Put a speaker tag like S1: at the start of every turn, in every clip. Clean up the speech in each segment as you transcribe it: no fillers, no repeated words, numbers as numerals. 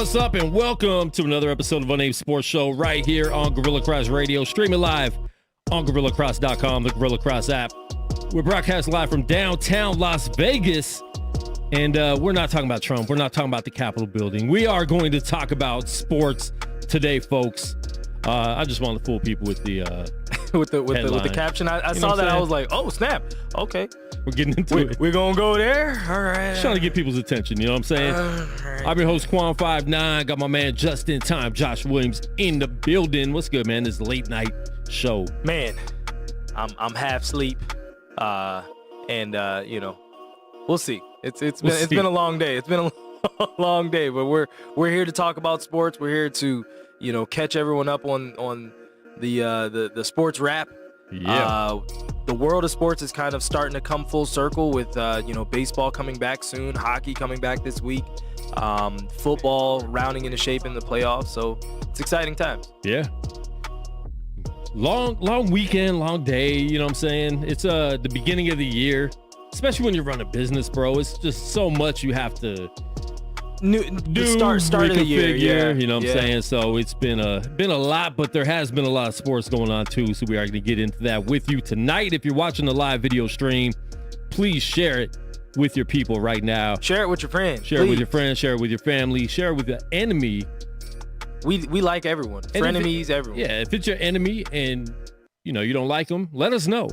S1: What's up, and welcome to another episode of Unnamed Sports Show right here on Gorilla Cross Radio, streaming live on GorillaCross.com, the Gorilla Cross app. We're broadcast live from downtown Las Vegas, and we're not talking about Trump. We're not talking about the Capitol building. We are going to talk about sports today, folks. I just want to fool people with the
S2: with the caption. I saw that. I was like, oh snap. Okay,
S1: we're getting into it.
S2: We're gonna go there. All right.
S1: Just trying to get people's attention. You know what I'm saying? Right. I'm your host Quan59. Got my man just in time, Josh Williams, in the building. What's good, man? This late night show.
S2: Man, I'm half asleep. And you know, we'll see. It's been a long day. It's been a long day, but we're here to talk about sports. We're here to, you know, catch everyone up on the sports wrap.
S1: Yeah.
S2: The world of sports is kind of starting to come full circle with you know, baseball coming back soon, hockey coming back this week, football rounding into shape in the playoffs. So it's exciting times.
S1: Yeah. Long weekend, long day. You know what I'm saying? It's the beginning of the year, especially when you run a business, bro. It's just so much you have to start of the year. Yeah, you know what I'm saying? So it's been a lot, but there has been a lot of sports going on too. So we are going to get into that with you tonight. If you're watching the live video stream, please share it with your people right now.
S2: Share it with your friends.
S1: Share it with your friends. Share it with your family. Share it with the enemy.
S2: We like everyone. Frenemies, everyone.
S1: Yeah, if it's your enemy and you don't like them, let us know.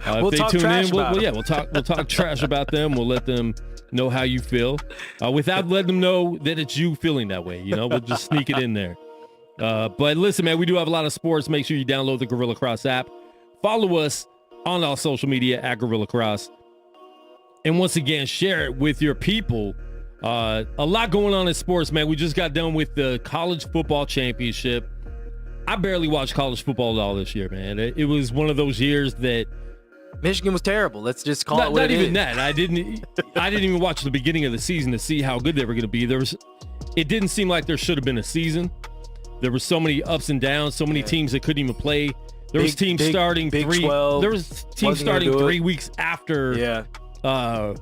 S2: We'll talk trash about them.
S1: We'll talk trash about them. We'll let them know how you feel without letting them know that it's you feeling that way. We'll just sneak it in there. But listen, man, we do have a lot of sports. Make sure you download the Gorilla Cross app. Follow us on all social media at Gorilla Cross. And once again, share it with your people. A lot going on in sports, man. We just got done with the college football championship. I barely watched college football at all this year, man. It was one of those years that
S2: Michigan was terrible. Let's just call it what
S1: not
S2: it
S1: even
S2: is.
S1: that. I didn't even watch the beginning of the season to see how good they were going to be. It didn't seem like there should have been a season. There were so many ups and downs, so many teams that couldn't even play. There was teams starting
S2: Big 12
S1: There was teams starting 3 weeks after.
S2: The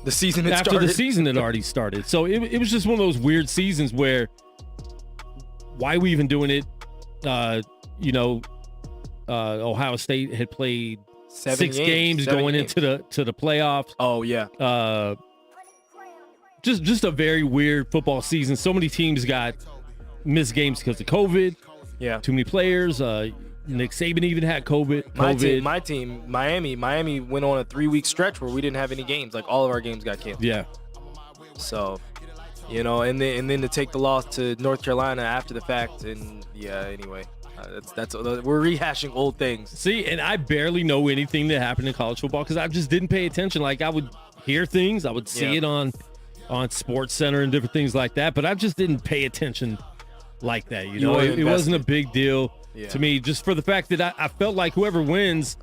S2: season had
S1: after
S2: started.
S1: the season had already started. So it was just one of those weird seasons where why are we even doing it? Ohio State had played 6 games going into the playoffs.
S2: Oh yeah.
S1: Just a very weird football season. So many teams got missed games because of COVID.
S2: Yeah.
S1: Too many players. Nick Saban even had COVID.
S2: My team, Miami went on a 3-week stretch where we didn't have any games. Like all of our games got canceled.
S1: Yeah.
S2: So, and then to take the loss to North Carolina after the fact, and anyway, that's we're rehashing old things.
S1: See, and I barely know anything that happened in college football because I just didn't pay attention. Like I would hear things, I would see it on Sports Center and different things like that, but I just didn't pay attention like that. It wasn't a big deal to me, just for the fact that I felt like whoever wins,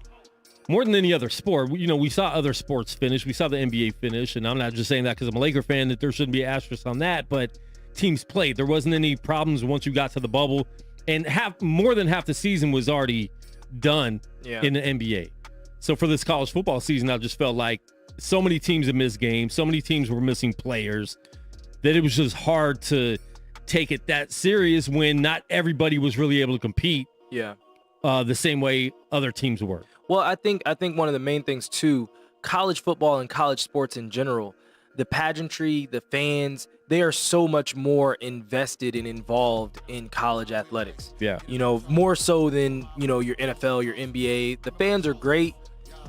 S1: more than any other sport, we saw other sports finish. We saw the NBA finish, and I'm not just saying that because I'm a Laker fan that there shouldn't be an asterisk on that, but teams played. There wasn't any problems once you got to the bubble, and more than half the season was already done in the NBA. So for this college football season, I just felt like so many teams had missed games, so many teams were missing players, that it was just hard to take it that serious when not everybody was really able to compete the same way other teams were.
S2: Well, I think one of the main things too, college football and college sports in general, the pageantry, the fans, they are so much more invested and involved in college athletics.
S1: Yeah.
S2: More so than, your NFL, your NBA. The fans are great,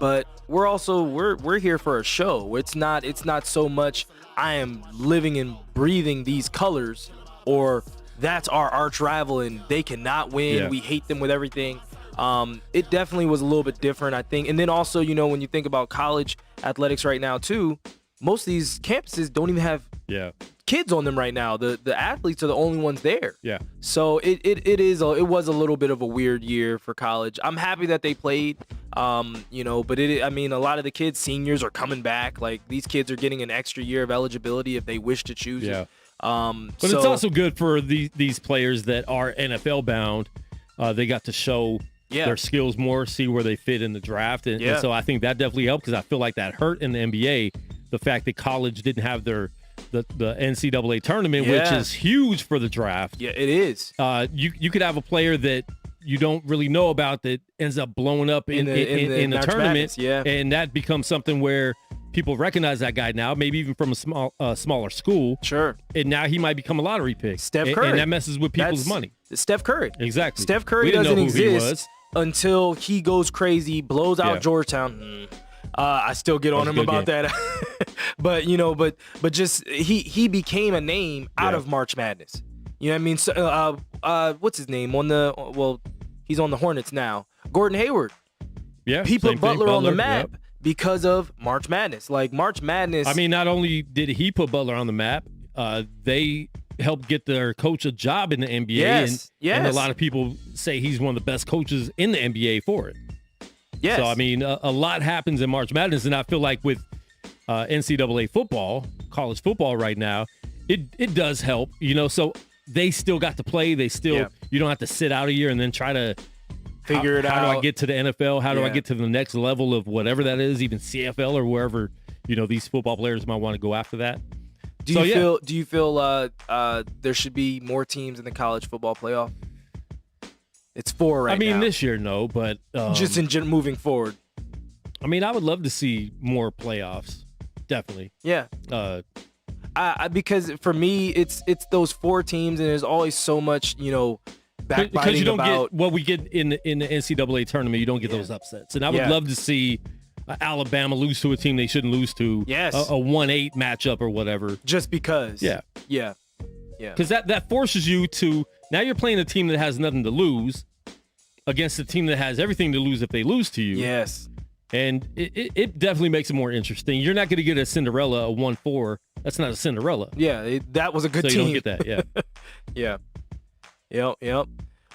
S2: but we're here for a show. It's not so much I am living and breathing these colors, or that's our arch rival and they cannot win.
S1: Yeah.
S2: We hate them with everything. It definitely was a little bit different, I think. And then also, when you think about college athletics right now too, most of these campuses don't even have kids on them right now. The athletes are the only ones there.
S1: Yeah.
S2: So it was a little bit of a weird year for college. I'm happy that they played. But a lot of the kids, seniors, are coming back. Like these kids are getting an extra year of eligibility if they wish to choose it.
S1: But it's also good for these players that are NFL bound. They got to show their skills more, see where they fit in the draft. And so I think that definitely helped because I feel like that hurt in the NBA, the fact that college didn't have the NCAA tournament, which is huge for the draft.
S2: Yeah, it is.
S1: You could have a player that you don't really know about that ends up blowing up in the tournament, and that becomes something where people recognize that guy now, maybe even from a smaller school.
S2: Sure.
S1: And now he might become a lottery pick.
S2: Steph Curry.
S1: And that messes with people's money.
S2: Steph Curry.
S1: Exactly.
S2: Steph Curry doesn't exist until he goes crazy, blows out Georgetown. I still get on him about that. but just he became a name out of March Madness. You know what I mean? So, what's his name he's on the Hornets now. Gordon Hayward.
S1: Yeah.
S2: He put Butler on the map because of March Madness. Like March Madness.
S1: I mean, not only did he put Butler on the map, they helped get their coach a job in the NBA.
S2: Yes.
S1: And a lot of people say he's one of the best coaches in the NBA for it.
S2: Yes.
S1: So, I mean, a lot happens in March Madness, and I feel like with NCAA football, college football right now, it does help, so they still got to play. They still, you don't have to sit out a year and then try to
S2: figure it out.
S1: How do I get to the NFL? How do I get to the next level of whatever that is, even CFL or wherever, these football players might want to go after that?
S2: Do you feel there should be more teams in the college football playoff? It's 4 right now.
S1: I mean, this year, no, but
S2: just in moving forward.
S1: I mean, I would love to see more playoffs. Definitely.
S2: Yeah. because for me, it's those 4 teams, and there's always so much, backbiting
S1: because you don't
S2: about
S1: get what we get in the NCAA tournament. You don't get those upsets, and I would love to see Alabama lose to a team they shouldn't lose to.
S2: Yes.
S1: A 1-8 matchup or whatever.
S2: just because.
S1: Yeah.
S2: Because
S1: that forces you to now you're playing a team that has nothing to lose against a team that has everything to lose if they lose to you.
S2: Yes.
S1: And it definitely makes it more interesting. You're not going to get a Cinderella, a 1-4. That's not a Cinderella.
S2: Yeah, that was a good
S1: So
S2: team.
S1: you don't get that, yeah.
S2: Yep.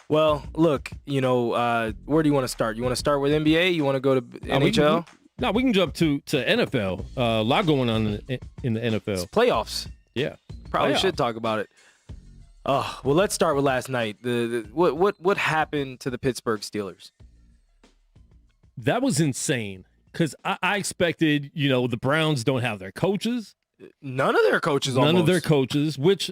S2: Well, look, where do you want to start? You want to start with NBA? You want to go to NHL?
S1: We can jump to NFL. A lot going on in the NFL.
S2: It's playoffs.
S1: Yeah.
S2: Probably
S1: Playoffs.
S2: should talk about it. Oh, well, let's start with last night. What happened to the Pittsburgh Steelers?
S1: That was insane because I expected, the Browns don't have their coaches.
S2: None of their coaches
S1: None
S2: almost.
S1: of their coaches, which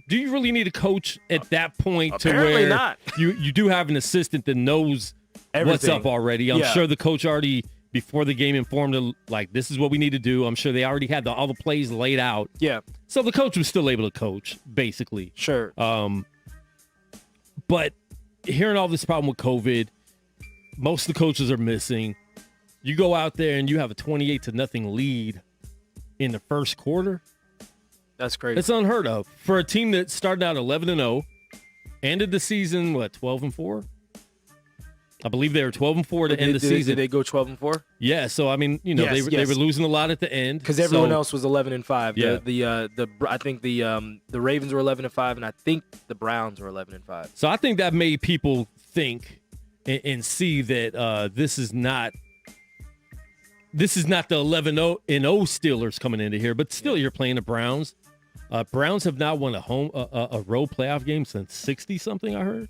S1: do you really need a coach at that point to
S2: Apparently
S1: where
S2: not.
S1: you do have an assistant that knows what's
S2: Everything.
S1: up already? I'm sure the coach already, before the game, informed them, like, this is what we need to do. I'm sure they already had all the plays laid out.
S2: Yeah.
S1: So the coach was still able to coach, basically.
S2: Sure.
S1: But hearing all this problem with COVID, most of the coaches are missing. You go out there and you have a 28-0 lead in the first quarter.
S2: That's crazy.
S1: It's unheard of for a team that started out 11-0, ended the season 12-4. I believe they were 12-4 to end the season.
S2: Did they go 12-4?
S1: Yeah, so I mean, they were losing a lot at the end
S2: Because everyone else was 11-5.
S1: Yeah.
S2: I think the Ravens were 11-5, and I think the Browns were 11-5.
S1: So I think that made people think and see that this is not the 11-0 Steelers coming into here, but still you're playing the Browns. Browns have not won a road playoff game since 60-something, I heard.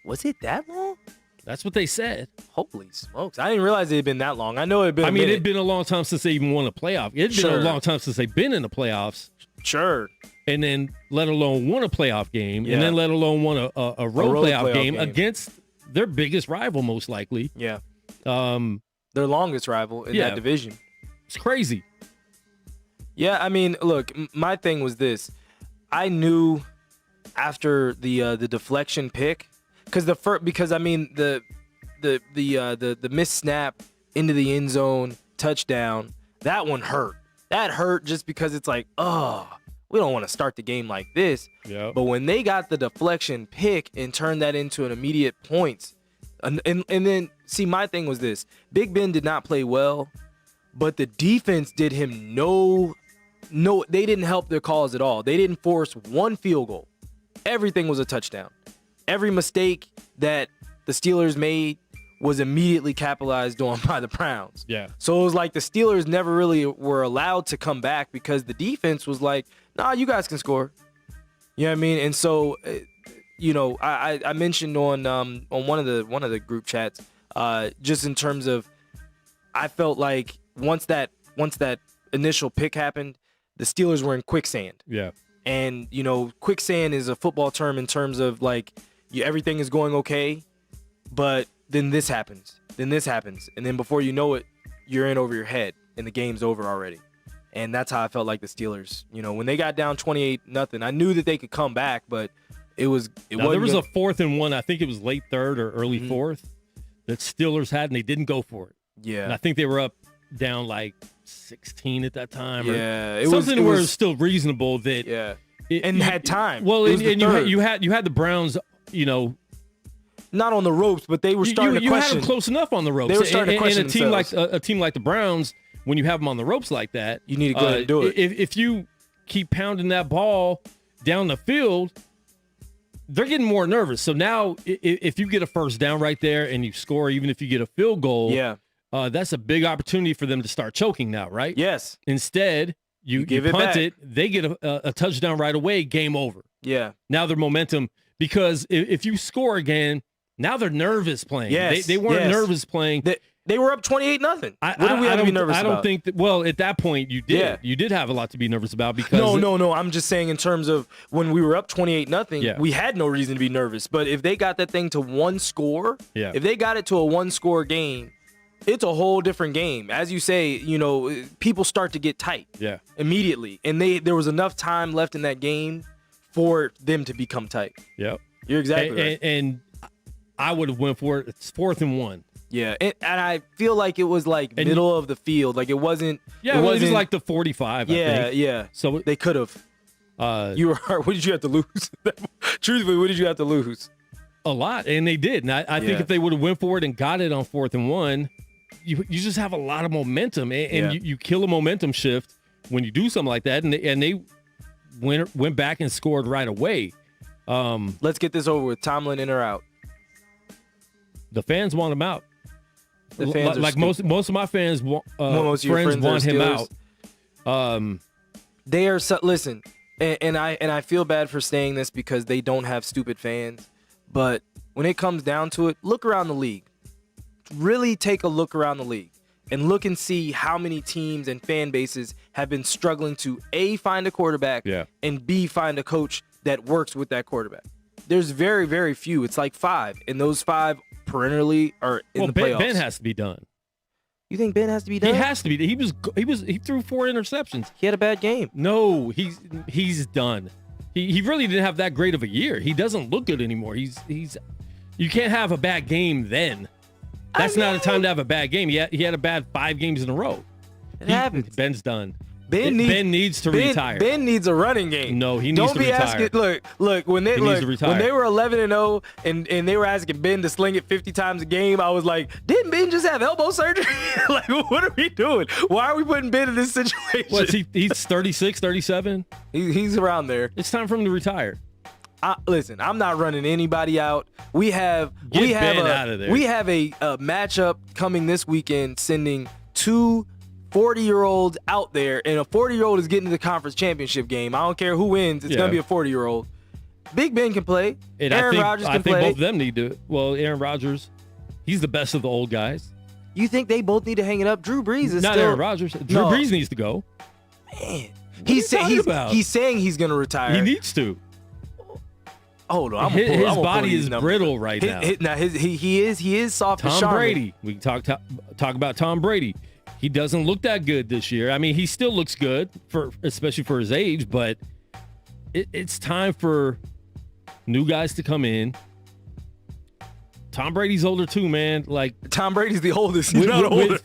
S2: Was it that long?
S1: That's what they said.
S2: Holy smokes. I didn't realize it had been that long. I know it had been
S1: it had been a long time since they even won a playoff. It had been a long time since they've been in the playoffs.
S2: Sure.
S1: And then let alone won a playoff game, and then let alone won a road playoff game against their biggest rival, most likely.
S2: Yeah. Their longest rival in that division.
S1: It's crazy.
S2: Yeah, I mean, look, my thing was this. I knew after the deflection pick, because the missed snap into the end zone touchdown, that one hurt. That hurt just because it's like, we don't want to start the game like this.
S1: Yeah.
S2: But when they got the deflection pick and turned that into an immediate points, and then see, my thing was this: Big Ben did not play well, but the defense did him no. They didn't help their cause at all. They didn't force one field goal. Everything was a touchdown. Every mistake that the Steelers made was immediately capitalized on by the Browns.
S1: Yeah. So
S2: it was like the Steelers never really were allowed to come back because the defense was like, nah, you guys can score. You know what I mean? And so, I mentioned on one of the group chats, just in terms of, I felt like once that initial pick happened, the Steelers were in quicksand.
S1: Yeah.
S2: And, quicksand is a football term in terms of like, everything is going okay, but then this happens. And then before you know it, you're in over your head and the game's over already. And that's how I felt like the Steelers, when they got down 28-0, I knew that they could come back, but there was a
S1: 4th and 1. I think it was late third or early fourth that Steelers had, and they didn't go for it.
S2: Yeah.
S1: And I think they were down like 16 at that time.
S2: Yeah.
S1: It was still reasonable that.
S2: Yeah. And had time.
S1: Well, and you had the Browns,
S2: not on the ropes, but they were starting to question.
S1: You had them close enough on the ropes.
S2: They were starting to question
S1: and a team like the Browns, when you have them on the ropes like that,
S2: you need to go ahead and do it.
S1: If you keep pounding that ball down the field, they're getting more nervous. So now, if you get a first down right there and you score, even if you get a field goal, that's a big opportunity for them to start choking now, right?
S2: Yes.
S1: Instead, you punt it, they get a touchdown right away, game over.
S2: Yeah.
S1: Now their momentum, because if you score again, now they're nervous playing.
S2: Yes.
S1: They weren't nervous playing.
S2: They were up 28-0. What do we have to be nervous about?
S1: I don't think that. Well, at that point, you did. Yeah. You did have a lot to be nervous about because.
S2: No. I'm just saying in terms of when we were up 28-0, we had no reason to be nervous. But if they got that thing to one score, if they got it to a one-score game, it's a whole different game. As you say, people start to get tight immediately. And there was enough time left in that game for them to become tight.
S1: Yep.
S2: You're exactly right.
S1: And I would have went for it. It's 4th and 1.
S2: Yeah, and I feel like it was like middle of the field. Like it wasn't.
S1: Yeah, it was like the 45.
S2: Yeah,
S1: I think.
S2: yeah.
S1: So
S2: they could have. What did you have to lose? Truthfully, what did you have to lose?
S1: A lot, and they did. And I think if they would have went for it and got it on 4th and 1, you just have a lot of momentum, and you kill a momentum shift when you do something like that. And they went back and scored right away.
S2: Let's get this over with. Tomlin in or out?
S1: The fans want him out.
S2: The fans
S1: like most of my fans, friends want him out.
S2: They are listen, and I feel bad for saying this because they don't have stupid fans, but when it comes down to it, look around the league. Really take a look around the league and look and see how many teams and fan bases have been struggling to A, find a quarterback, and B, find a coach that works with that quarterback. There's very, very few. It's like 5, and those 5 perennially are in the playoffs.
S1: Ben has to be done.
S2: You think Ben has to be done?
S1: He has to be. He threw 4 interceptions.
S2: He had a bad game.
S1: No, he's done. He really didn't have that great of a year. He doesn't look good anymore. You can't have a bad game then. That's not a time to have a bad game. He had a bad 5 games in a row.
S2: It happens.
S1: Ben's done.
S2: Ben needs to retire. Ben needs a running game.
S1: No, he needs to retire.
S2: Don't be asking. Look. When they were 11-0 and they were asking Ben to sling it 50 times a game, I was like, didn't Ben just have elbow surgery? Like, what are we doing? Why are we putting Ben in this situation?
S1: What? He's 36, 37.
S2: He's around there.
S1: It's time for him to retire.
S2: Listen, I'm not running anybody out. We have a matchup coming this weekend, sending 2 40-year-olds out there, and a 40-year-old is getting to the conference championship game. I don't care who wins. It's going to be a 40-year-old. Big Ben can play. Aaron Rodgers can play.
S1: I think both of them need to. Well, Aaron Rodgers, he's the best of the old guys.
S2: You think they both need to hang it up? Drew Brees is
S1: not
S2: still...
S1: Aaron Rodgers. Drew Brees needs to go.
S2: Man. He's saying he's going to retire.
S1: He needs to.
S2: Hold on.
S1: His body is brittle right now.
S2: He is soft as
S1: Tom Brady. We can talk about Tom Brady. He doesn't look that good this year. I mean, he still looks good, especially for his age, but it's time for new guys to come in. Tom Brady's older too, man. Like
S2: Tom Brady's the oldest. He's not older.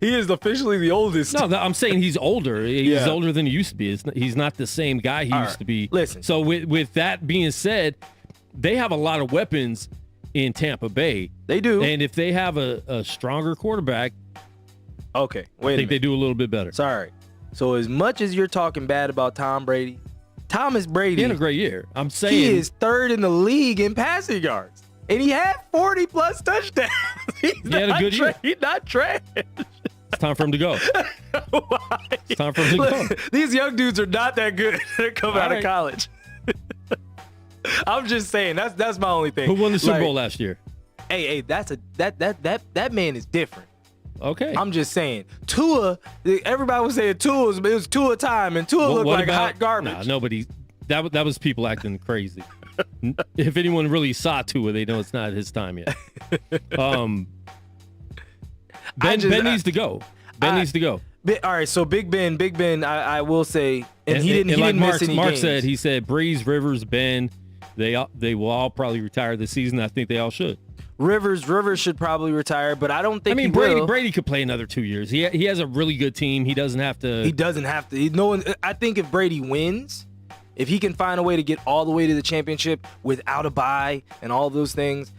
S2: He is officially the oldest.
S1: No, I'm saying he's older. He's older than he used to be. He's not the same guy he used to be.
S2: Listen.
S1: So with that being said, they have a lot of weapons in Tampa Bay.
S2: They do.
S1: And if they have a stronger quarterback,
S2: okay,
S1: I think they do a little bit better.
S2: Sorry. So as much as you're talking bad about Tom Brady, Thomas Brady,
S1: he had a great year. I'm saying
S2: he is 3rd in the league in passing yards, and he had 40+ touchdowns. He
S1: had a good year.
S2: He's not trash.
S1: It's time for him to go.
S2: Why?
S1: It's time for him to go.
S2: These young dudes are not that good. They're coming out of college. I'm just saying that's my only thing.
S1: Who won the Super Bowl last year?
S2: Hey, that man is different.
S1: Okay.
S2: I'm just saying. Tua, everybody was saying Tua, it was Tua time, and Tua looked like hot garbage.
S1: Nah, nobody. That was people acting crazy. If anyone really saw Tua, they know it's not his time yet. Ben needs to go. Ben needs to go.
S2: All right, so Big Ben, I will say, and he didn't miss any
S1: Mark
S2: games.
S1: he said Breeze, Rivers, Ben, they will all probably retire this season. I think they all should.
S2: Rivers should probably retire, but I don't think.
S1: Brady could play another 2 years. He has a really good team. He doesn't have to.
S2: I think if Brady wins, if he can find a way to get all the way to the championship without a bye and all of those things,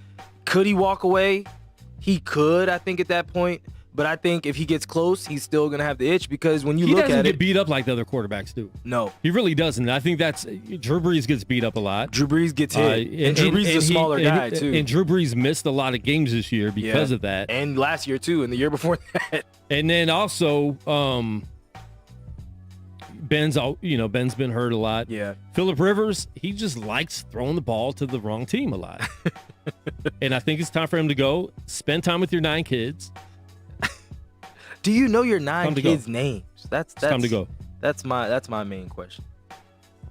S2: could he walk away? He could, I think, at that point. But I think if he gets close, he's still going to have the itch because when you look at it.
S1: He doesn't get beat up like the other quarterbacks do.
S2: No.
S1: He really doesn't. I think Drew Brees gets beat up a lot.
S2: Drew Brees gets hit. And Drew Brees is a smaller guy, too. And
S1: Drew Brees missed a lot of games this year because of that.
S2: And last year, too, and the year before that.
S1: And then also, Ben's been hurt a lot.
S2: Yeah.
S1: Phillip Rivers, he just likes throwing the ball to the wrong team a lot. And I think it's time for him to go. Spend time with your 9 kids.
S2: Do you know your 9 kids' names? That's
S1: time to go.
S2: That's my main question.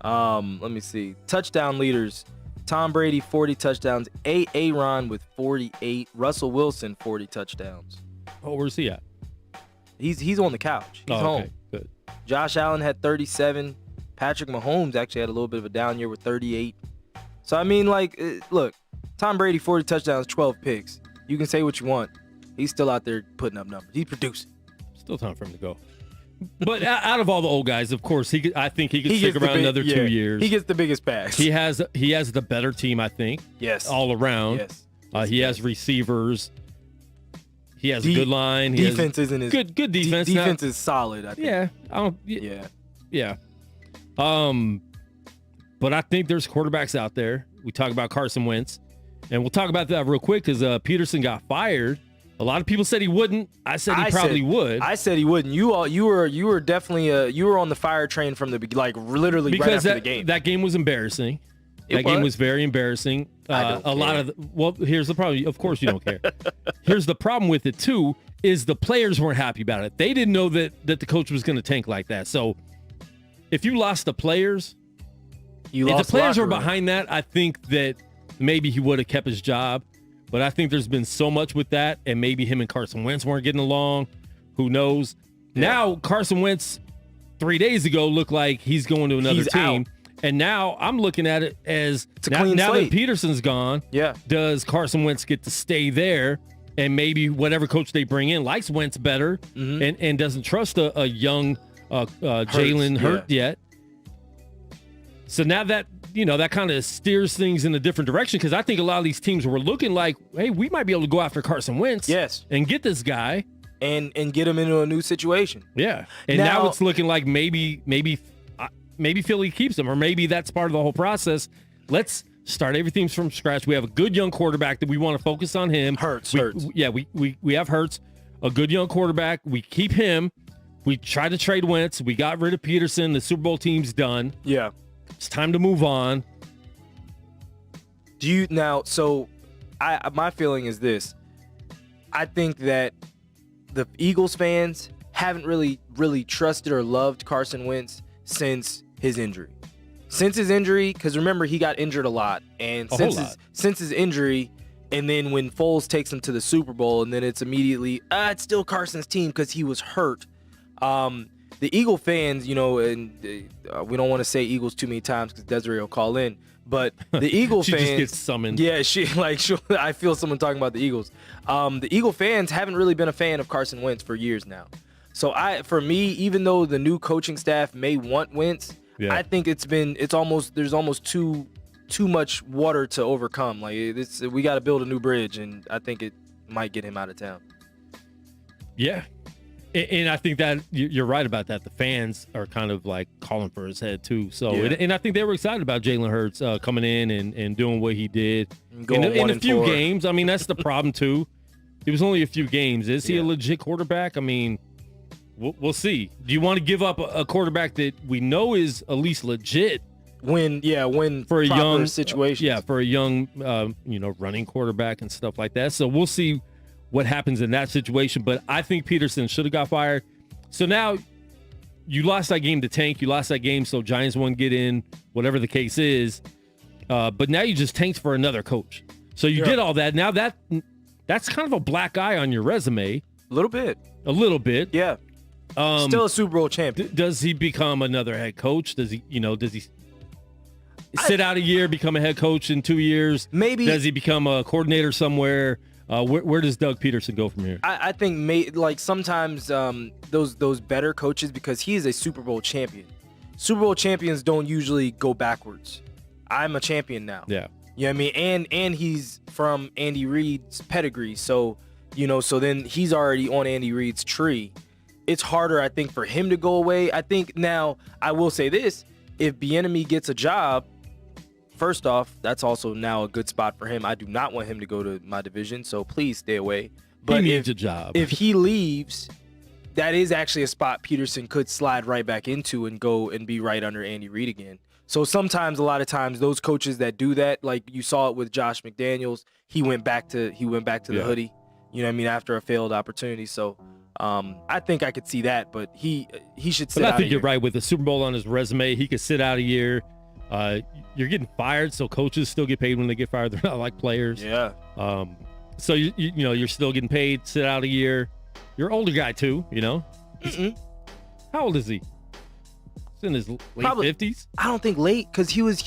S2: Let me see. Touchdown leaders: Tom Brady 40 touchdowns, Aaron with 48, Russell Wilson 40 touchdowns.
S1: Oh, where's he at?
S2: He's on the couch. He's home.
S1: Okay, good.
S2: Josh Allen had 37. Patrick Mahomes actually had a little bit of a down year with 38. So, I mean, like, look, Tom Brady, 40 touchdowns, 12 picks. You can say what you want. He's still out there putting up numbers. He's producing.
S1: Still time for him to go. But out of all the old guys, of course, I think he could stick around another 2 years.
S2: He gets the biggest pass.
S1: He has the better team, I think.
S2: Yes.
S1: All around.
S2: Yes.
S1: He has receivers. He has a good line.
S2: Defense isn't his
S1: good defense.
S2: Defense is solid, I think.
S1: Yeah. Yeah. But I think there's quarterbacks out there. We talk about Carson Wentz, and we'll talk about that real quick because Peterson got fired. A lot of people said he wouldn't. I said he probably would.
S2: I said he wouldn't. You were definitely you were on the fire train from the literally
S1: because
S2: right after the game.
S1: That game was embarrassing. That game was very embarrassing. Here's the problem. Of course you don't care. Here's the problem with it too is the players weren't happy about it. They didn't know that the coach was going to tank like that. So if you lost the players, if the players were behind that, I think that maybe he would have kept his job. But I think there's been so much with that, and maybe him and Carson Wentz weren't getting along. Who knows? Yeah. Now Carson Wentz 3 days ago looked like he's going to another team. Out. And now I'm looking at it as now that Peterson's gone, does Carson Wentz get to stay there? And maybe whatever coach they bring in likes Wentz better and doesn't trust a young Jalen Hurts yet. So now that, that kind of steers things in a different direction because I think a lot of these teams were looking like, hey, we might be able to go after Carson Wentz and get this guy.
S2: And get him into a new situation.
S1: Yeah. And now it's looking like maybe Philly keeps him, or maybe that's part of the whole process. Let's start everything from scratch. We have a good young quarterback that we want to focus on him.
S2: Hurts.
S1: Yeah, we have Hurts, a good young quarterback. We keep him. We tried to trade Wentz. We got rid of Peterson. The Super Bowl team's done.
S2: Yeah.
S1: It's time to move on.
S2: My feeling is this. I think that the Eagles fans haven't really trusted or loved Carson Wentz since his injury. Because remember, he got injured a lot. And since his injury, and then when Foles takes him to the Super Bowl, and then it's immediately, it's still Carson's team because he was hurt. The Eagle fans, and we don't want to say Eagles too many times because Desiree will call in, but the Eagle
S1: she
S2: fans
S1: just gets summoned.
S2: Yeah, I feel someone talking about the Eagles. The Eagle fans haven't really been a fan of Carson Wentz for years now. So for me, even though the new coaching staff may want Wentz, I think there's almost too much water to overcome. Like we got to build a new bridge, and I think it might get him out of town.
S1: Yeah. And I think that you're right about that. The fans are kind of like calling for his head too. So, and I think they were excited about Jalen Hurts coming in and doing what he did in a few games. I mean, that's the problem too. It was only a few games. Is he a legit quarterback? I mean, we'll see. Do you want to give up a quarterback that we know is at least legit?
S2: When for a young situation,
S1: for a young running quarterback and stuff like that. So we'll see what happens in that situation. But I think Peterson should have got fired. So now you lost that game to tank. You lost that game so Giants won't get in, whatever the case is. But now you just tanked for another coach. So you did all that. Now that's kind of a black eye on your resume.
S2: A little bit. Yeah. Still a Super Bowl champion.
S1: Does he become another head coach? Does he sit out a year, become a head coach in 2 years?
S2: Maybe.
S1: Does he become a coordinator somewhere? Where does Doug Peterson go from here?
S2: I think sometimes those better coaches, because he is a Super Bowl champion. Super Bowl champions don't usually go backwards. I'm a champion now.
S1: Yeah.
S2: You know what I mean? And he's from Andy Reid's pedigree. So, so then he's already on Andy Reid's tree. It's harder, I think, for him to go away. I think now, I will say this. If Bieniemy gets a job, first off, that's also now a good spot for him. I do not want him to go to my division, so please stay away.
S1: But he needs a job.
S2: If he leaves, that is actually a spot Peterson could slide right back into and go and be right under Andy Reid again. So sometimes, a lot of times, those coaches that do that, like you saw it with Josh McDaniels, he went back to the hoodie. You know what I mean? After a failed opportunity. So I think I could see that, but he should sit out.
S1: But I think you're right. With the Super Bowl on his resume, he could sit out a year. You're getting fired, so coaches still get paid when they get fired. They're not like players.
S2: Yeah.
S1: So you're still getting paid. Sit out a year. You're an older guy too, you know. How old is he? He's in his late 50s.
S2: I don't think late, because he was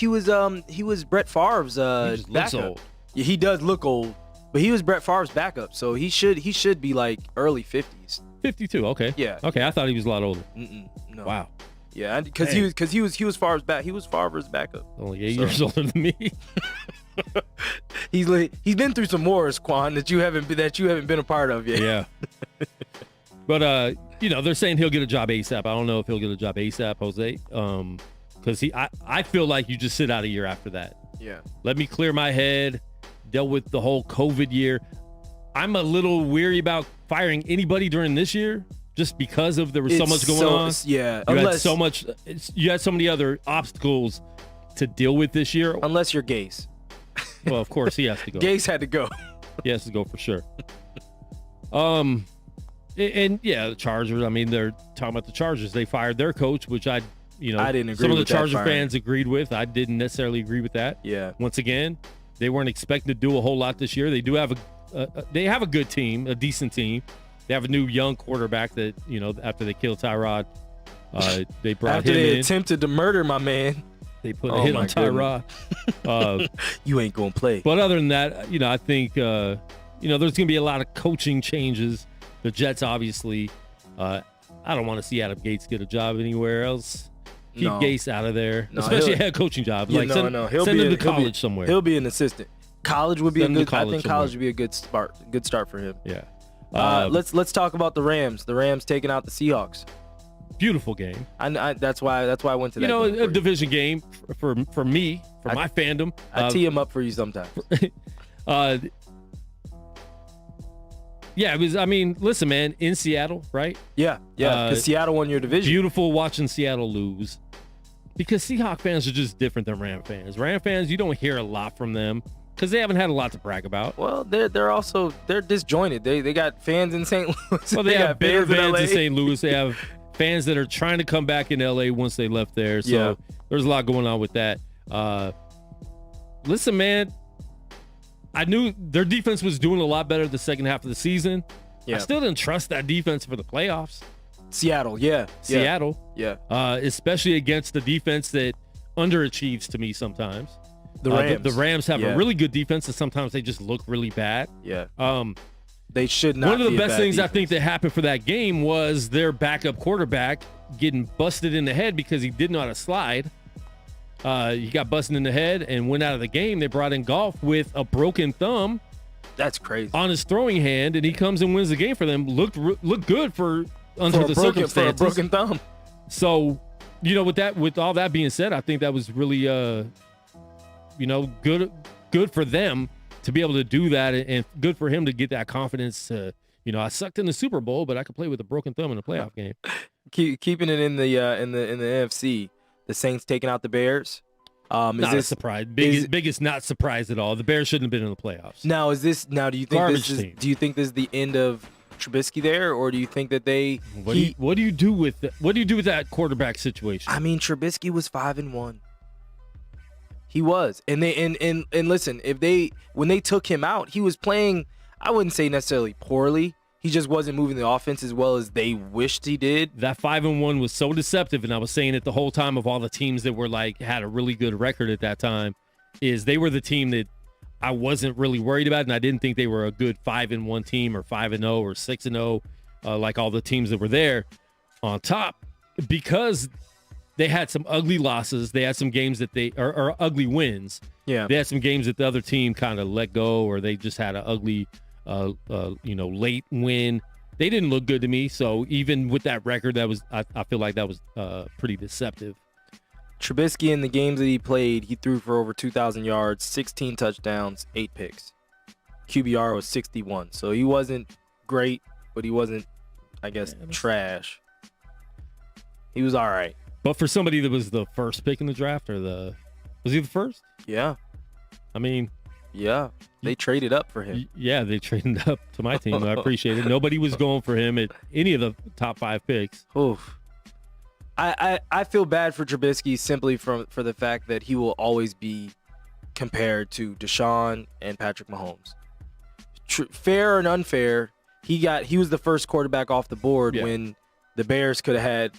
S2: Brett Favre's
S1: He just looks
S2: backup.
S1: old.
S2: Yeah, he does look old, but he was Brett Favre's backup, so he should be like early 50s.
S1: 52. Okay.
S2: Yeah.
S1: Okay, I thought he was a lot older.
S2: No.
S1: Wow.
S2: Yeah, because he was Favre's backup.
S1: Only 8 years older than me.
S2: He's been through some wars, Quan, that you haven't been a part of yet.
S1: Yeah. But you know, they're saying he'll get a job ASAP. I don't know if he'll get a job ASAP, Jose. Because I feel like you just sit out a year after that.
S2: Yeah.
S1: Let me clear my head. Dealt with the whole COVID year. I'm a little weary about firing anybody during this year, just because of there was so much going on.
S2: Yeah.
S1: You had so much. You had so many other obstacles to deal with this year.
S2: Unless you're Gase.
S1: Well, of course he has to go.
S2: Gase had to go.
S1: He has to go for sure. And yeah, the Chargers. I mean, they're talking about the Chargers. They fired their coach, which I didn't agree. Some of the Charger fans agreed with. I didn't necessarily agree with that.
S2: Yeah.
S1: Once again, they weren't expecting to do a whole lot this year. They do have a good team, a decent team. They have a new young quarterback that, you know, after they killed Tyrod, they brought
S2: after
S1: him
S2: they
S1: in.
S2: attempted to murder my man.
S1: They put a hit on Tyrod.
S2: You ain't gonna play.
S1: But other than that, you know, I think you know, there's gonna be a lot of coaching changes. The Jets, obviously, I don't want to see Adam Gates get a job anywhere else. Keep Gates out of there, especially a head coaching job.
S2: Yeah,
S1: like send him to college somewhere.
S2: He'll be an assistant. College would be a good. I think college would be a good start. Good start for him.
S1: Yeah.
S2: Let's talk about the Rams. The Rams taking out the Seahawks.
S1: Beautiful game.
S2: That's why I went to that.
S1: You know,
S2: game
S1: a division game for me, for my fandom.
S2: I tee him up for you sometimes.
S1: Yeah, it was. I mean, listen, man, in Seattle, right?
S2: Yeah. Because Seattle won your division.
S1: Beautiful watching Seattle lose, because Seahawk fans are just different than Ram fans. Ram fans, you don't hear a lot from them because they haven't had a lot to brag about.
S2: Well, they're disjointed. They got fans in St. Louis.
S1: Well, they have bitter fans in St. Louis. They have fans that are trying to come back in LA once they left there. So there's a lot going on with that. Listen, man, I knew their defense was doing a lot better the second half of the season. Yeah. I still didn't trust that defense for the playoffs.
S2: Seattle, yeah.
S1: Especially against the defense that underachieves to me sometimes.
S2: The Rams.
S1: The Rams have a really good defense, and sometimes they just look really bad.
S2: Yeah. They should not.
S1: One of the best things I think that happened for that game was their backup quarterback getting busted in the head because he didn't know how to slide. He got busted in the head and went out of the game. They brought in Goff with a broken thumb.
S2: That's crazy.
S1: On his throwing hand, and he comes and wins the game for them. Looked good for the circumstances.
S2: For a broken thumb.
S1: So, you know, with all that being said, I think that was really, you know, good for them to be able to do that, and good for him to get that confidence. You know, I sucked in the Super Bowl, but I could play with a broken thumb in a playoff game.
S2: Keeping it in the NFC. The Saints taking out the Bears.
S1: Not a surprise. Biggest not surprise at all. The Bears shouldn't have been in the playoffs.
S2: Do you think do you think this is the end of Trubisky there, or do you think that
S1: what do you do with that quarterback situation?
S2: I mean, Trubisky was 5-1. He was, and listen, when they took him out, he was playing. I wouldn't say necessarily poorly. He just wasn't moving the offense as well as they wished he did.
S1: That 5-1 was so deceptive, and I was saying it the whole time of all the teams that were had a really good record at that time, is they were the team that I wasn't really worried about, and I didn't think they were a good 5-1 team or 5-0 or 6-0 like all the teams that were there on top, because they had some ugly losses. They had some games that or ugly wins.
S2: Yeah,
S1: they had some games that the other team kind of let go, or they just had an ugly late win. They didn't look good to me. So even with that record, I feel like that was pretty deceptive.
S2: Trubisky, in the games that he played, he threw for over 2,000 yards, 16 touchdowns, 8 picks. QBR was 61. So he wasn't great, but he wasn't, I guess, trash. He was all right.
S1: But for somebody that was the first pick in the draft, was he the first?
S2: Yeah.
S1: I mean,
S2: yeah. They traded up for him.
S1: Yeah, they traded up to my team. I appreciate it. Nobody was going for him at any of the top 5 picks.
S2: Oof. I feel bad for Trubisky simply for the fact that he will always be compared to Deshaun and Patrick Mahomes. Fair and unfair, he was the first quarterback off the board when the Bears could have had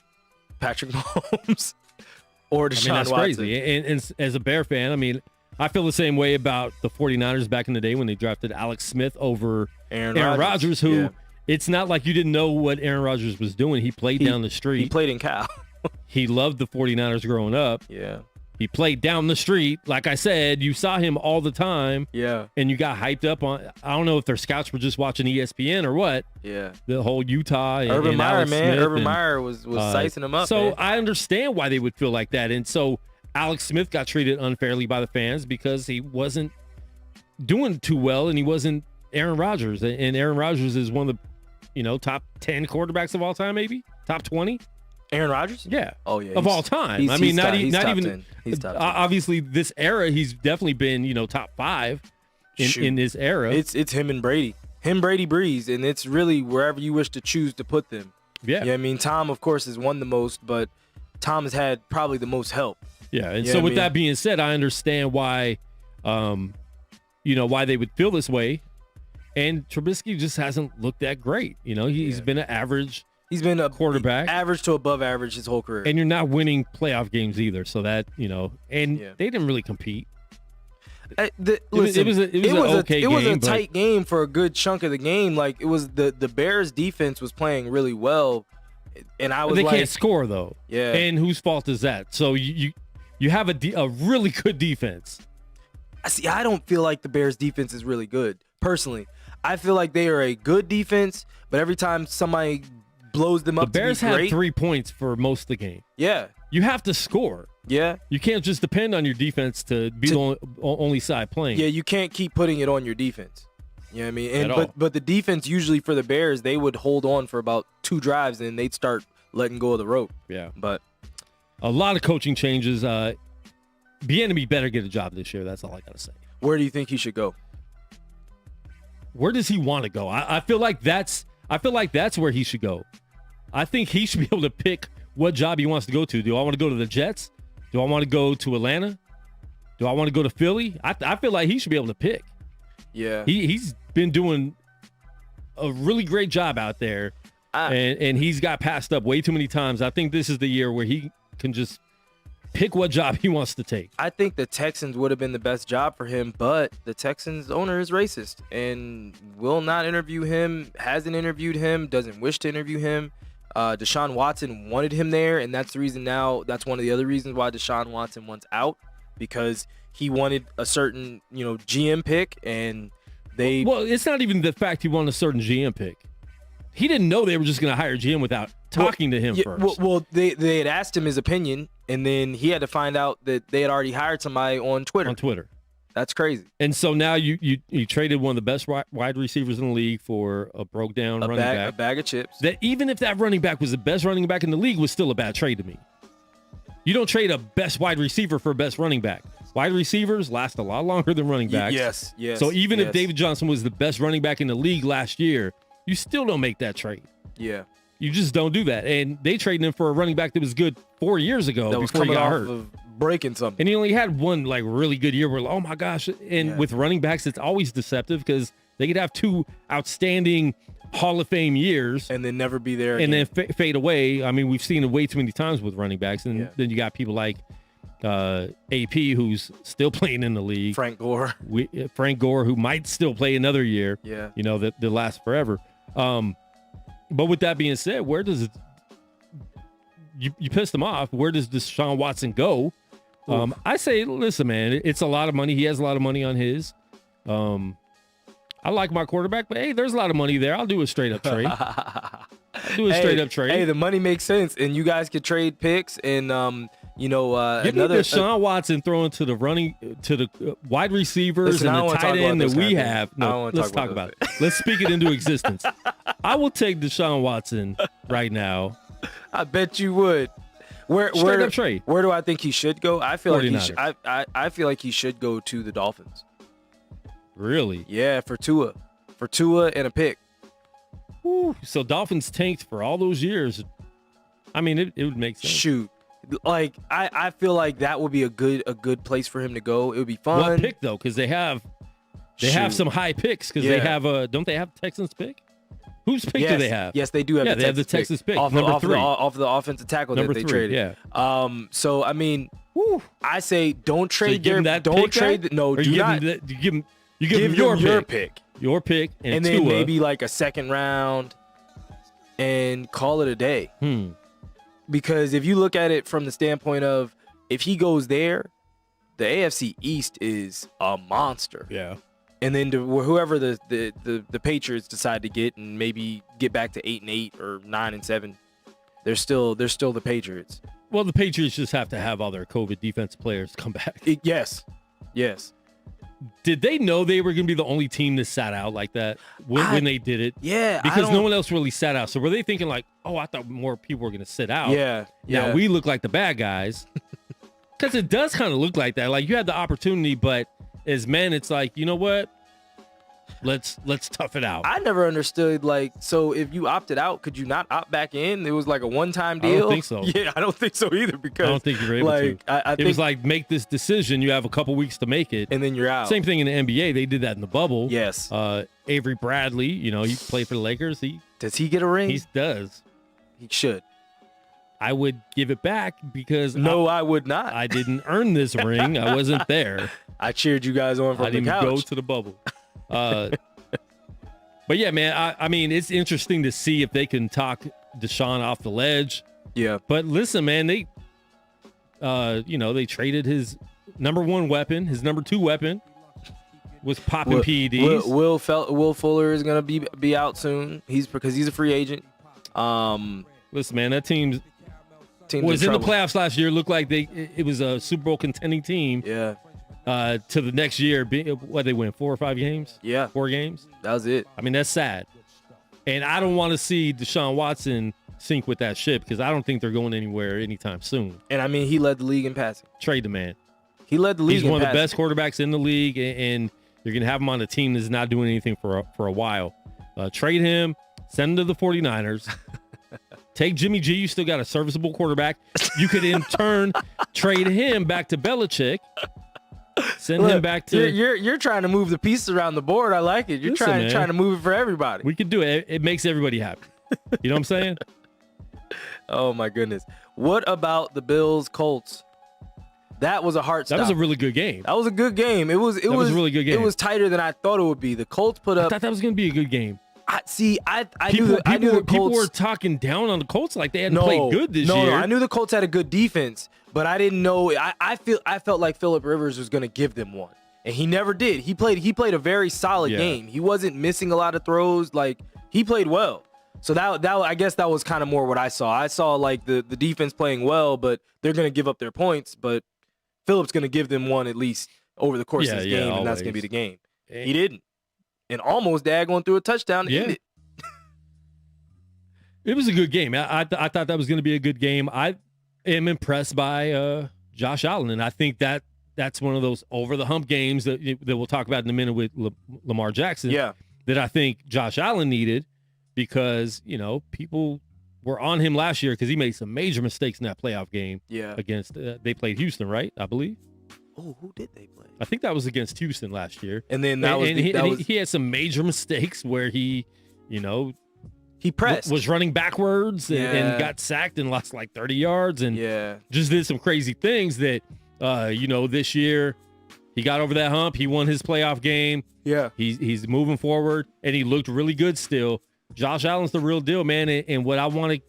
S2: Patrick Mahomes or Deshaun
S1: that's
S2: Watson.
S1: crazy. And as a Bear fan, I mean, I feel the same way about the 49ers back in the day when they drafted Alex Smith over Aaron Rodgers, who it's not like you didn't know what Aaron Rodgers was doing. He played down the street.
S2: He played in Cal.
S1: He loved the 49ers growing up.
S2: Yeah.
S1: He played down the street. Like I said, you saw him all the time.
S2: Yeah.
S1: And you got hyped up on, I don't know if their scouts were just watching ESPN or what.
S2: Yeah.
S1: The whole Utah and
S2: Urban Meyer,
S1: Alex
S2: man.
S1: Smith
S2: Urban Meyer was sizing him up.
S1: So
S2: man.
S1: I understand why they would feel like that. And so Alex Smith got treated unfairly by the fans because he wasn't doing too well and he wasn't Aaron Rodgers. And Aaron Rodgers is one of the, top 10 quarterbacks of all time, maybe top 20.
S2: Aaron Rodgers?
S1: Yeah.
S2: Oh yeah.
S1: Of all time. I mean, not even.
S2: 10. He's top 10.
S1: Obviously, this era, he's definitely been top 5 in this era.
S2: It's him and Brady. Brady, Breeze, and it's really wherever you wish to choose to put them.
S1: Yeah.
S2: I mean, Tom, of course, has won the most, but Tom has had probably the most help.
S1: Yeah, and so with that being said, I understand why, why they would feel this way. And Trubisky just hasn't looked that great. He's been an average. He's been a quarterback,
S2: average to above average his whole career.
S1: And you're not winning playoff games either. So that, they didn't really compete.
S2: It was a tight game for a good chunk of the game. Like it was the Bears defense was playing really well. And I was
S1: they can't score though.
S2: Yeah.
S1: And whose fault is that? So you have a really good defense.
S2: See, I don't feel like the Bears defense is really good. Personally, I feel like they are a good defense, but every time somebody blows them up,
S1: the Bears had 3 points for most of the game.
S2: Yeah.
S1: You have to score.
S2: Yeah.
S1: You can't just depend on your defense to be the only side playing.
S2: Yeah, you can't keep putting it on your defense. You know what I mean? And but the defense usually for the Bears, they would hold on for about 2 drives and they'd start letting go of the rope.
S1: Yeah.
S2: But
S1: a lot of coaching changes. Bieniemy better get a job this year. That's all I got to say.
S2: Where do you think he should go?
S1: Where does he want to go? I feel like that's where he should go. I think he should be able to pick what job he wants to go to. Do I want to go to the Jets? Do I want to go to Atlanta? Do I want to go to Philly? I feel like he should be able to pick.
S2: Yeah.
S1: He's been doing a really great job out there, and he's got passed up way too many times. I think this is the year where he can just pick what job he wants to take.
S2: I think the Texans would have been the best job for him, but the Texans owner is racist and will not interview him, hasn't interviewed him, doesn't wish to interview him. Deshaun Watson wanted him there, and that's one of the other reasons why Deshaun Watson wants out, because he wanted a certain, GM pick, and well,
S1: it's not even the fact he wanted a certain GM pick. He didn't know they were just going to hire GM without talking to him first.
S2: Well, they had asked him his opinion, and then he had to find out that they had already hired somebody on Twitter. That's crazy.
S1: And so now you traded one of the best wide receivers in the league for a broke down running back.
S2: A bag of chips.
S1: That even if that running back was the best running back in the league, was still a bad trade to me. You don't trade a best wide receiver for a best running back. Wide receivers last a lot longer than running backs.
S2: Yes.
S1: So even if David Johnson was the best running back in the league last year, you still don't make that trade.
S2: Yeah.
S1: You just don't do that. And they traded him for a running back that was good 4 years ago before he got hurt.
S2: Of breaking something.
S1: And he only had one really good year where, oh my gosh. And with running backs, it's always deceptive because they could have 2 outstanding Hall of Fame years.
S2: And then never be there again.
S1: And then fade away. I mean, we've seen it way too many times with running backs. And then you got people like AP, who's still playing in the league.
S2: Frank Gore,
S1: who might still play another year.
S2: Yeah.
S1: That lasts forever. But with that being said, where does it? You pissed him off. Where does Deshaun Watson go? I say, listen, man, it's a lot of money. He has a lot of money on his. I like my quarterback, but hey, there's a lot of money there. I'll do a straight up trade.
S2: Hey, the money makes sense, and you guys could trade picks and
S1: give me Deshaun Watson throwing to the wide receivers and the tight end that we have. No, let's talk about it. Let's speak it into existence. I will take Deshaun Watson right now.
S2: I bet you would.
S1: Straight up trade.
S2: Where do I think he should go? I feel like he should go to the Dolphins.
S1: Really?
S2: Yeah, for Tua and a pick.
S1: Ooh, so Dolphins tanked for all those years. I mean, it would make sense.
S2: Shoot. Like I feel like that would be a good place for him to go. It would be fun.
S1: What pick though? Because they have some high picks. Because they have don't they have Texans pick? Whose pick do they have?
S2: Yes, they do have.
S1: Yeah,
S2: the
S1: they have the Texas pick.
S2: off
S1: number 3.
S2: Off the offensive tackle
S1: Number
S2: that they
S1: 3,
S2: traded.
S1: yeah.
S2: So I mean, I say don't trade
S1: give him
S2: their
S1: that
S2: don't
S1: pick
S2: trade.
S1: back?
S2: No,
S1: Or
S2: do
S1: you
S2: not.
S1: give him your pick. Your pick,
S2: and then maybe like a second round, and call it a day. Because if you look at it from the standpoint of if he goes there, the AFC East is a monster.
S1: Yeah.
S2: And then whoever the Patriots decide to get and maybe get back to 8-8 or 9-7, they're still the Patriots.
S1: Well, the Patriots just have to have all their COVID defensive players come back.
S2: Yes.
S1: Did they know they were going to be the only team that sat out like that when they did it?
S2: Yeah.
S1: Because no one else really sat out. So were they thinking like, oh, I thought more people were going to sit out.
S2: Yeah.
S1: Now we look like the bad guys. Because it does kind of look like that. Like you had the opportunity, but as men, it's like, you know what? Let's tough it out.
S2: I never understood, like, so if you opted out, could you not opt back in? It was like a one-time deal?
S1: I don't think so.
S2: Yeah, I don't think so either, because
S1: I don't think you were able to.
S2: I think
S1: it was like, make this decision. You have a couple weeks to make it.
S2: And then you're out.
S1: Same thing in the NBA. They did that in the bubble.
S2: Yes.
S1: Avery Bradley, he played for the Lakers.
S2: Does he get a ring?
S1: He does.
S2: He should.
S1: I would give it back because
S2: I would not.
S1: I didn't earn this ring. I wasn't there.
S2: I cheered you guys on from
S1: I didn't
S2: the couch.
S1: go to the bubble. But yeah, man, I mean, it's interesting to see if they can talk Deshaun off the ledge.
S2: Yeah.
S1: But listen, man, they traded his number 1 weapon. His number 2 weapon was popping PEDs.
S2: Will Fuller is gonna be out soon. Because he's a free agent.
S1: Listen, man, that team was in the playoffs last year. Looked like it was a Super Bowl contending team.
S2: Yeah.
S1: To the next year, they win 4 or 5 games?
S2: Yeah.
S1: 4 games?
S2: That was it.
S1: I mean, that's sad. And I don't want to see Deshaun Watson sink with that ship because I don't think they're going anywhere anytime soon.
S2: And I mean, he led the league in passing.
S1: Trade the man.
S2: He led the league
S1: He's
S2: in
S1: one of
S2: passing.
S1: the best quarterbacks in the league, and you're going to have him on a team that's not doing anything for a while. Trade him, send him to the 49ers. Take Jimmy G. You still got a serviceable quarterback. You could in turn trade him back to Belichick. Send him back to.
S2: You're trying to move the pieces around the board. I like it. You're trying to move it for everybody.
S1: We could do it. It makes everybody happy. You know what I'm saying?
S2: Oh my goodness. What about the Bills Colts? That was a heart stop.
S1: That was a really good game.
S2: That was a good game. It was a really good game. It was tighter than I thought it would be. The Colts put up.
S1: I thought that was going to be a good game.
S2: I knew the Colts.
S1: People were talking down on the Colts like they hadn't played good this year.
S2: No, I knew the Colts had a good defense, but I didn't know. I felt like Phillip Rivers was going to give them one, and he never did. He played a very solid game. He wasn't missing a lot of throws. Like he played well. So that I guess that was kind of more what I saw. I saw like the defense playing well, but they're going to give up their points. But Phillip's going to give them one at least over the course of this game, and that's going to be the game. He didn't. And almost daggone through a touchdown to end it.
S1: It was a good game. I thought that was going to be a good game. I am impressed by Josh Allen, and I think that's one of those over-the-hump games that we'll talk about in a minute with Lamar Jackson.
S2: Yeah.
S1: That I think Josh Allen needed because, people were on him last year because he made some major mistakes in that playoff game.
S2: Yeah.
S1: Against they played Houston, right? I believe.
S2: Oh, who did they play?
S1: I think that was against Houston last year.
S2: And then
S1: he had some major mistakes where he
S2: pressed,
S1: was running backwards and got sacked and lost like 30 yards and just did some crazy things that, this year he got over that hump. He won his playoff game.
S2: Yeah.
S1: He's moving forward and he looked really good still. Josh Allen's the real deal, man. And what I want to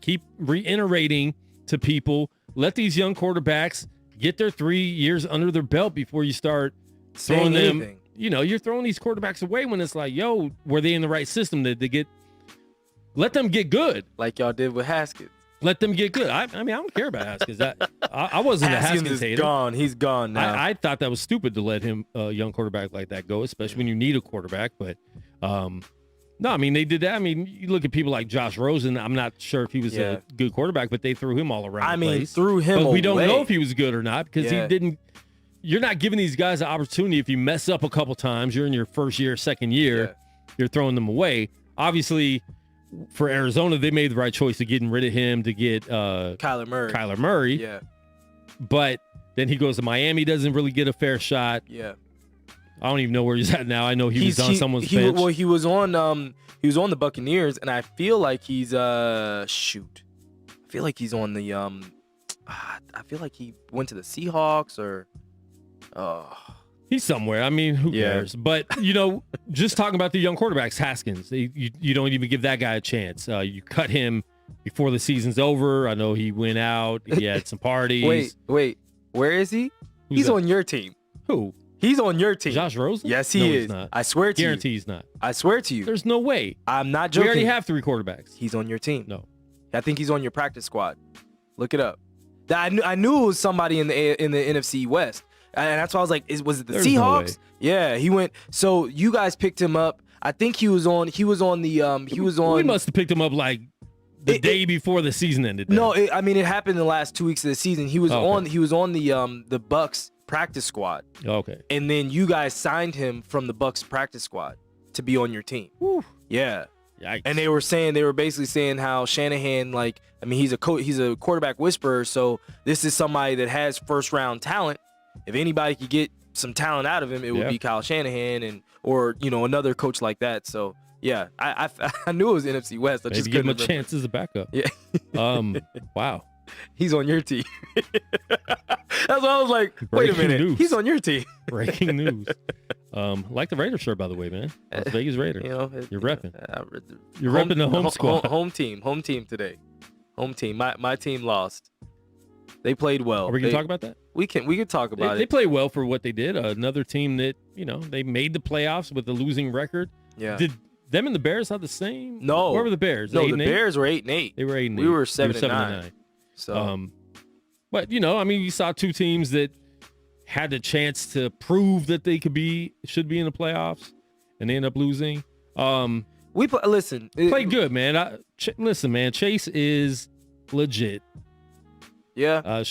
S1: keep reiterating to people, let these young quarterbacks get their 3 years under their belt before you start throwing them.
S2: Anything.
S1: You're throwing these quarterbacks away when it's like, were they in the right system to get? Let them get good,
S2: like y'all did with Haskins.
S1: Let them get good. I mean, I don't care about Haskins. I wasn't a Haskins hater.
S2: Gone. He's gone now.
S1: I thought that was stupid to let him, a young quarterback like that, go, especially when you need a quarterback. But no, I mean, they did that. I mean, you look at people like Josh Rosen. I'm not sure if he was a good quarterback, but they threw him all around the place.
S2: Threw him
S1: But we
S2: away.
S1: don't know if he was good or not because he didn't. You're not giving these guys an opportunity. If you mess up a couple times, you're in your first year, second year, you're throwing them away. Obviously, for Arizona, they made the right choice of getting rid of him to get
S2: Kyler Murray. Yeah.
S1: But then he goes to Miami, doesn't really get a fair shot.
S2: Yeah.
S1: I don't even know where he's at now. I know he was on someone's bench.
S2: Well, he was on the Buccaneers, and I feel like he's I feel like he's on the I feel like he went to the Seahawks or
S1: He's somewhere. I mean, who cares? But, just talking about the young quarterbacks, Haskins, you don't even give that guy a chance. You cut him before the season's over. I know he went out. He had some parties.
S2: Wait. Where is he? He's on your team.
S1: Who?
S2: He's on your team.
S1: Josh Rosen?
S2: Yes, he is. He's not. I swear to
S1: Guarantee he's not.
S2: I swear to you.
S1: There's no way.
S2: I'm not joking.
S1: We already have 3 quarterbacks.
S2: He's on your team.
S1: No.
S2: I think he's on your practice squad. Look it up. I knew it was somebody in the NFC West. And that's why I was like, was it the Seahawks?
S1: No,
S2: yeah, he went. So you guys picked him up. I think he was on the.
S1: We must have picked him up like the day before the season ended.
S2: No, it happened in the last 2 weeks of the season. He was on the Bucks practice squad.
S1: Okay.
S2: And then you guys signed him from the Bucks practice squad to be on your team.
S1: Whew.
S2: Yeah.
S1: Yikes.
S2: And they were basically saying how Shanahan, he's a quarterback whisperer. So this is somebody that has first round talent. If anybody could get some talent out of him, it would be Kyle Shanahan or another coach like that. So yeah, I knew it was NFC West. I just
S1: give him a chance as a backup.
S2: Yeah.
S1: Wow.
S2: He's on your team. That's why I was like, wait a minute.
S1: News.
S2: He's on your team.
S1: Breaking news. Like the Raider shirt, by the way, man. Las Vegas Raiders. You're repping. You're repping the home squad.
S2: Home team today. Home team. My team lost. They played well.
S1: Are we gonna talk about that?
S2: We can talk about it.
S1: They played well for what they did. Another team that they made the playoffs with a losing record.
S2: Yeah.
S1: Did them and the Bears have the same?
S2: No.
S1: Where were the Bears?
S2: No, the Bears were 8-8.
S1: They were 8-8.
S2: We were 7-9. So.
S1: But you saw 2 teams that had the chance to prove that they should be in the playoffs, and they end up losing. Played good, man. Listen, man. Chase is legit.
S2: Yeah.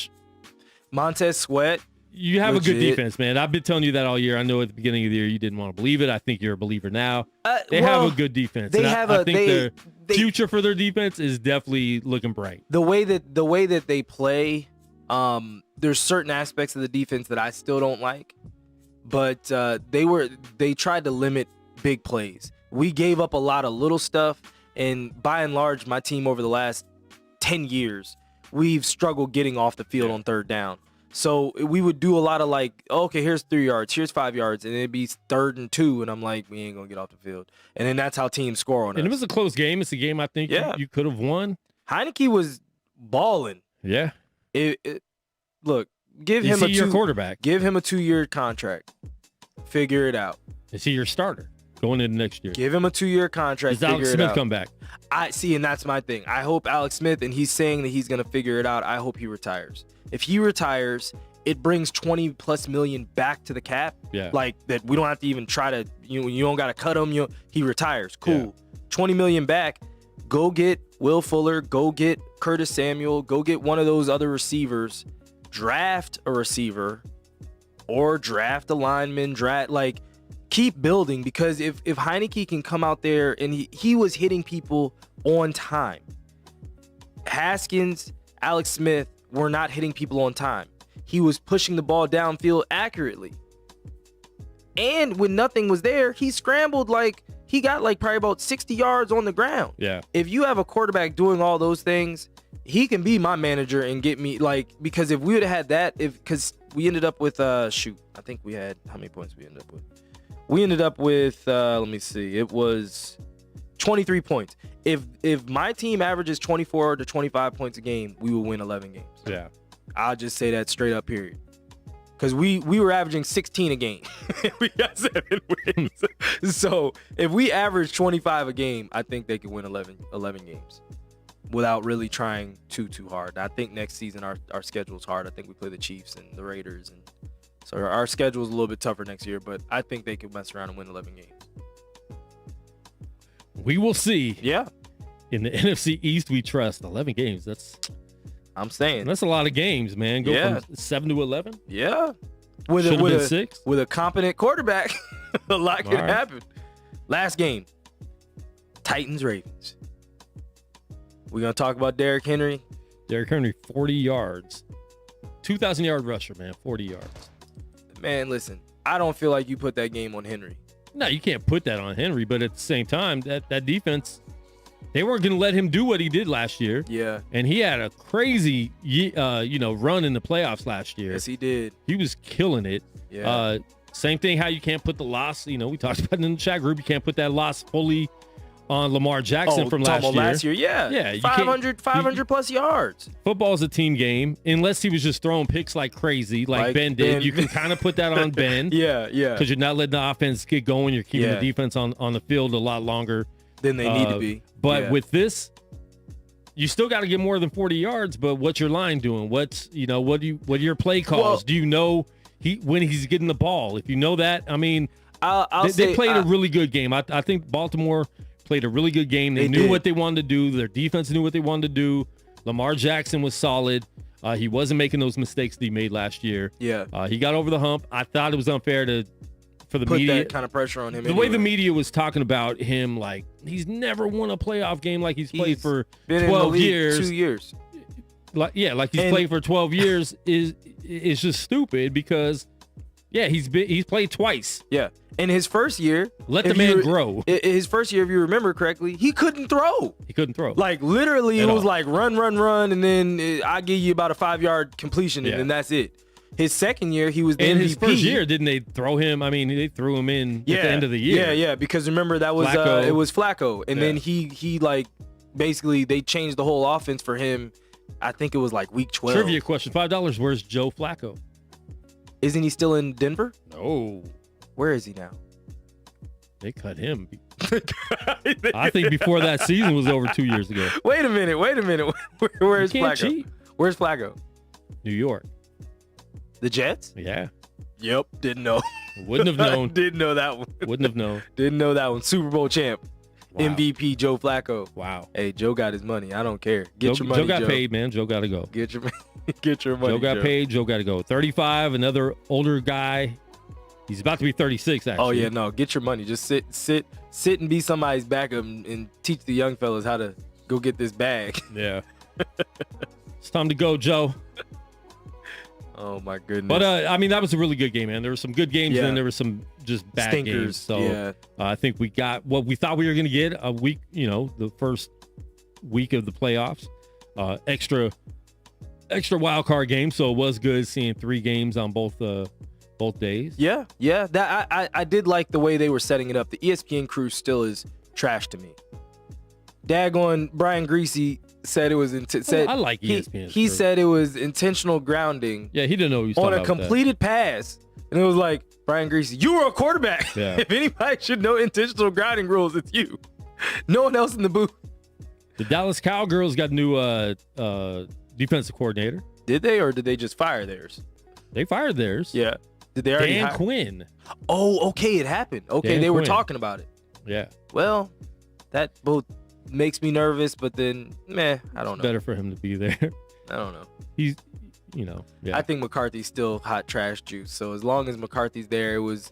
S2: Montez Sweat.
S1: You have legit. A good defense, man. I've been telling you that all year. I know at the beginning of the year you didn't want to believe it. I think you're a believer now. They have a good defense. I think the future for their defense is definitely looking bright.
S2: The way that they play, there's certain aspects of the defense that I still don't like, but they tried to limit big plays. We gave up a lot of little stuff, and by and large, my team over the last 10 years, we've struggled getting off the field on third down. So we would do a lot of okay, here's 3 yards, here's 5 yards, and it'd be 3rd and 2, and I'm like, we ain't gonna get off the field. And then that's how teams score on us.
S1: And it was a close game. It's a game I think you could have won.
S2: Heineke was balling.
S1: Yeah.
S2: Look, give him
S1: your quarterback.
S2: Give him a 2-year contract. Figure it out.
S1: Is he your starter going into next year?
S2: Give him a 2-year contract.
S1: Does Alex Smith come back?
S2: I see, and that's my thing. I hope Alex Smith, and he's saying that he's going to figure it out. I hope he retires. If he retires, it brings $20+ million back to the cap.
S1: Yeah.
S2: Like that, we don't have to even try to. You don't got to cut him. He retires. Cool. Yeah. $20 million back. Go get Will Fuller. Go get Curtis Samuel. Go get one of those other receivers. Draft a receiver, or draft a lineman. Keep building, because if Heineke can come out there and he was hitting people on time. Haskins, Alex Smith were not hitting people on time. He was pushing the ball downfield accurately. And when nothing was there, he scrambled he got probably about 60 yards on the ground.
S1: Yeah.
S2: If you have a quarterback doing all those things, he can be my manager and get me because if we would have had that, because we ended up with I think we had, how many points we ended up with? We ended up with let me see, it was 23 points. If my team averages 24 to 25 points a game, we will win 11 games.
S1: Yeah.
S2: I'll just say that straight up, period. Because we were averaging 16 a game. We got 7 wins. So if we average 25 a game, I think they can win 11 games without really trying too hard. I think next season our schedule's hard. I think we play the Chiefs and the Raiders, and so our schedule is a little bit tougher next year, but I think they can mess around and win 11 games.
S1: We will see.
S2: Yeah.
S1: In the NFC East, we trust 11 games. That's a lot of games, man. Go from 7 to 11.
S2: Yeah.
S1: With
S2: a competent quarterback, a lot can happen. Last game, Titans Ravens. We're gonna talk about Derrick Henry.
S1: Derrick Henry, 40 yards, 2,000-yard rusher, man, 40 yards.
S2: Man, listen, I don't feel like you put that game on Henry.
S1: No, you can't put that on Henry, but at the same time, that defense, they weren't going to let him do what he did last year.
S2: Yeah.
S1: And he had a crazy, run in the playoffs last year.
S2: Yes, he did.
S1: He was killing it.
S2: Yeah.
S1: Same thing, how you can't put the loss, we talked about it in the chat group, you can't put that loss fully on Lamar Jackson from last year.
S2: Yeah.
S1: Yeah.
S2: 500 plus yards.
S1: Football's a team game, unless he was just throwing picks like crazy, like Ben did. You can kind of put that on Ben.
S2: Yeah.
S1: Because you're not letting the offense get going. You're keeping the defense on the field a lot longer
S2: than they need to be.
S1: But with this, you still got to get more than 40 yards. But what's your line doing? What are your play calls?
S2: Well,
S1: do you know when he's getting the ball? If you know that, I mean, they played a really good game. I think Baltimore played a really good game. They knew what they wanted to do. Their defense knew what they wanted to do. Lamar Jackson was solid. He wasn't making those mistakes that he made last year.
S2: Yeah.
S1: He got over the hump. I thought it was unfair for the
S2: put
S1: media.
S2: That kind of pressure on him.
S1: The way the media was talking about him, like he's never won a playoff game like he's played for 12 years.
S2: 2 years.
S1: Like he's played for 12 years is just stupid because he's played twice.
S2: Yeah. In his first year,
S1: let the man grow.
S2: His first year, if you remember correctly, he couldn't throw.
S1: He couldn't throw.
S2: Like literally, it was like run, and then I give you about a 5-yard completion, and then that's it. His second year, he was the MVP.
S1: His first year, didn't they throw him? I mean, they threw him in at the end of the year.
S2: Yeah, because remember that was it was Flacco, and then he like basically they changed the whole offense for him. I think it was like week 12.
S1: Trivia question: $5. Where's Joe Flacco?
S2: Isn't he still in Denver?
S1: No.
S2: Where is he now?
S1: They cut him. I think before that season was over 2 years ago.
S2: Wait a minute. Where's Flacco?
S1: Cheat.
S2: Where's Flacco?
S1: New York.
S2: The Jets?
S1: Yeah.
S2: Yep. Didn't know.
S1: Wouldn't have known.
S2: Didn't know that one.
S1: Wouldn't have known.
S2: Didn't know that one. Super Bowl champ. Wow. MVP Joe Flacco.
S1: Wow.
S2: Hey, Joe got his money. I don't care. Get your money,
S1: Joe. Joe got paid, man. Joe got to go.
S2: Get your money.
S1: Joe got paid. Joe got to go. 35, another older guy. He's about to be 36, actually.
S2: Oh, yeah, no. Get your money. Just sit and be somebody's backup and teach the young fellas how to go get this bag.
S1: Yeah. It's time to go, Joe.
S2: Oh, my goodness.
S1: But, I mean, that was a really good game, man. There were some good games, and then there were some just bad
S2: stinkers
S1: games. So I think we got what we thought we were going to get a week, the first week of the playoffs. Extra wild card game, so it was good seeing 3 games on both days.
S2: Yeah. That I did like the way they were setting it up. The ESPN crew still is trash to me. Daggone Brian Greasy said it was
S1: I like ESPN.
S2: He said it was intentional grounding.
S1: Yeah, he didn't know he was
S2: on a completed pass, and it was like, Brian Greasy, you were a quarterback.
S1: Yeah.
S2: If anybody should know intentional grounding rules, it's you. No one else in the booth.
S1: The Dallas Cowgirls got a new defensive coordinator.
S2: Did they, or did they just fire theirs?
S1: They fired theirs.
S2: Yeah. Did they already
S1: Dan Quinn.
S2: Oh, okay, it happened. Okay,
S1: Dan
S2: they were
S1: Quinn.
S2: talking about it.
S1: Yeah.
S2: Well, that both makes me nervous, but then, I don't know.
S1: Better for him to be there.
S2: I don't know.
S1: He's, yeah.
S2: I think McCarthy's still hot trash juice. So as long as McCarthy's there, it was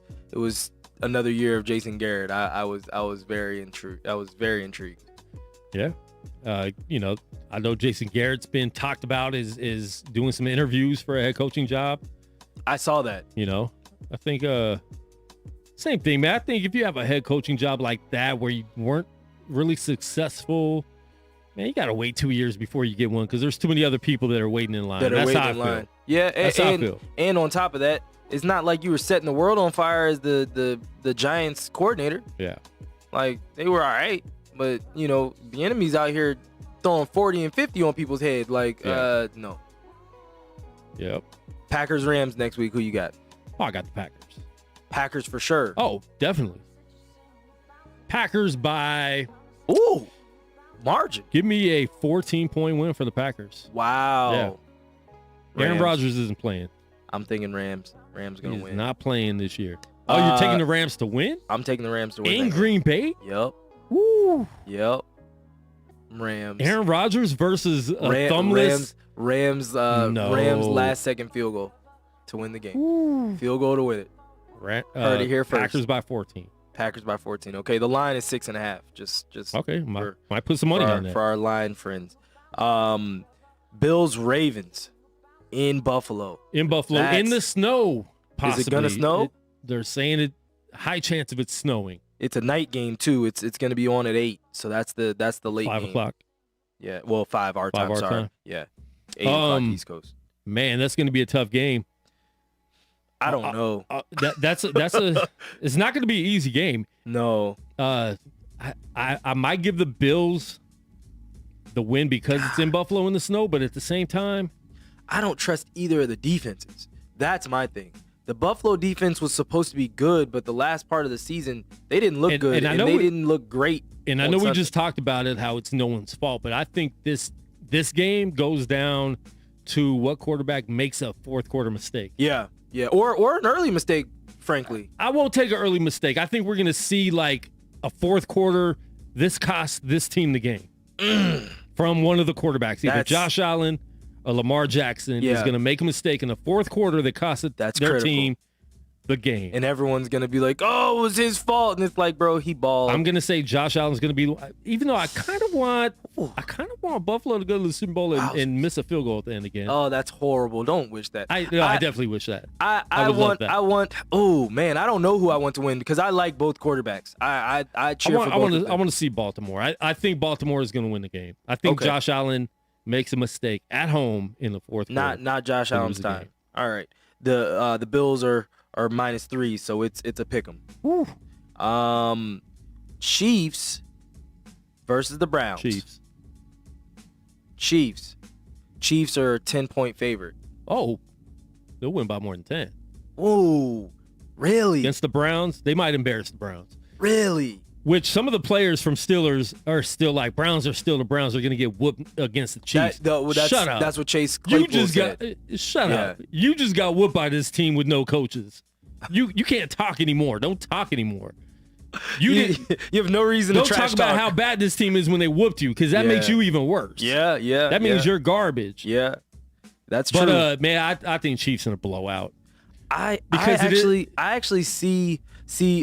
S2: another year of Jason Garrett. I was very intrigued.
S1: Yeah. I know Jason Garrett's been talked about is doing some interviews for a head coaching job.
S2: I saw that.
S1: I think same thing, man. I think if you have a head coaching job like that where you weren't really successful, man, you got to wait 2 years before you get one because there's too many other people that are waiting in line. That's how I feel.
S2: Yeah,
S1: that's how I feel.
S2: And on top of that, it's not like you were setting the world on fire as the Giants coordinator.
S1: Yeah.
S2: Like, they were all right, but, the enemy's out here throwing 40 and 50 on people's head. Like, no.
S1: Yep.
S2: Packers, Rams next week. Who you got?
S1: Oh, I got the Packers.
S2: Packers for sure.
S1: Oh, definitely. Packers by...
S2: Ooh, margin.
S1: Give me a 14-point win for the Packers.
S2: Wow.
S1: Yeah. Aaron Rodgers isn't playing.
S2: I'm thinking Rams. Rams going to win.
S1: He's not playing this year. Oh, you're taking the Rams to win?
S2: I'm taking the Rams to win.
S1: In Green Bay?
S2: Yep.
S1: Woo.
S2: Yep. Rams.
S1: Aaron Rodgers versus a thumbless...
S2: Rams last second field goal to win the game.
S1: Ooh.
S2: Field goal to win it. Heard it here first.
S1: Packers by 14.
S2: Packers by 14. Okay, the line is 6.5. Just
S1: okay. Might put some money on that
S2: for our line friends. Bills Ravens in Buffalo.
S1: In the snow. Possibly.
S2: Is it gonna snow?
S1: They're saying it high chance of it snowing.
S2: It's a night game too. It's going to be on at 8, so that's the late
S1: 5
S2: game.
S1: o'clock.
S2: Yeah, well, 5 our time.
S1: our
S2: Sorry.
S1: time.
S2: Yeah, 8 o'clock East Coast.
S1: Man, that's going to be a tough game.
S2: I don't know.
S1: That's it's not going to be an easy game.
S2: No.
S1: I might give the Bills the win because it's in Buffalo in the snow, but at the same time,
S2: I don't trust either of the defenses. That's my thing. The Buffalo defense was supposed to be good, but the last part of the season, they didn't look good, and they didn't look great.
S1: And I know we just talked about it, how it's no one's fault, but I think this game goes down to what quarterback makes a fourth quarter mistake.
S2: Yeah, or an early mistake, frankly.
S1: I won't take an early mistake. I think we're going to see like a fourth quarter, this cost this team the game from one of the quarterbacks, either Josh Allen or Lamar Jackson is going to make a mistake in the fourth quarter that costs their team the game.
S2: And everyone's going to be like, oh, it was his fault. And it's like, bro, he balled.
S1: I'm going to say Josh Allen's going to be, even though I kind of want Buffalo to go to the Super Bowl and miss a field goal at the end again.
S2: Oh, that's horrible. Don't wish that.
S1: I definitely wish that.
S2: I want, oh, man, I don't know who I want to win because I like both quarterbacks. I cheer for both of them.
S1: I want to see Baltimore. I think Baltimore is going to win the game. I think Josh Allen makes a mistake at home in the fourth quarter.
S2: Not Josh Allen's time. All right. The Bills are -3, so it's a pick 'em. Chiefs versus the Browns. Chiefs are a 10-point favorite.
S1: Oh, they'll win by more than 10.
S2: Whoa, really?
S1: Against the Browns, they might embarrass the Browns.
S2: Really?
S1: Which some of the players from Steelers are still like, Browns are still the Browns are going to get whooped against the Chiefs. Shut up.
S2: That's what Chase Claypool said.
S1: Shut up. You just got whooped by this team with no coaches. You can't talk anymore. Don't talk anymore.
S2: You have no reason to trash
S1: talk about how bad this team is when they whooped you, because that makes you even worse.
S2: Yeah.
S1: That means you're garbage.
S2: Yeah, that's true.
S1: But man, I think Chiefs in a blowout.
S2: I actually see.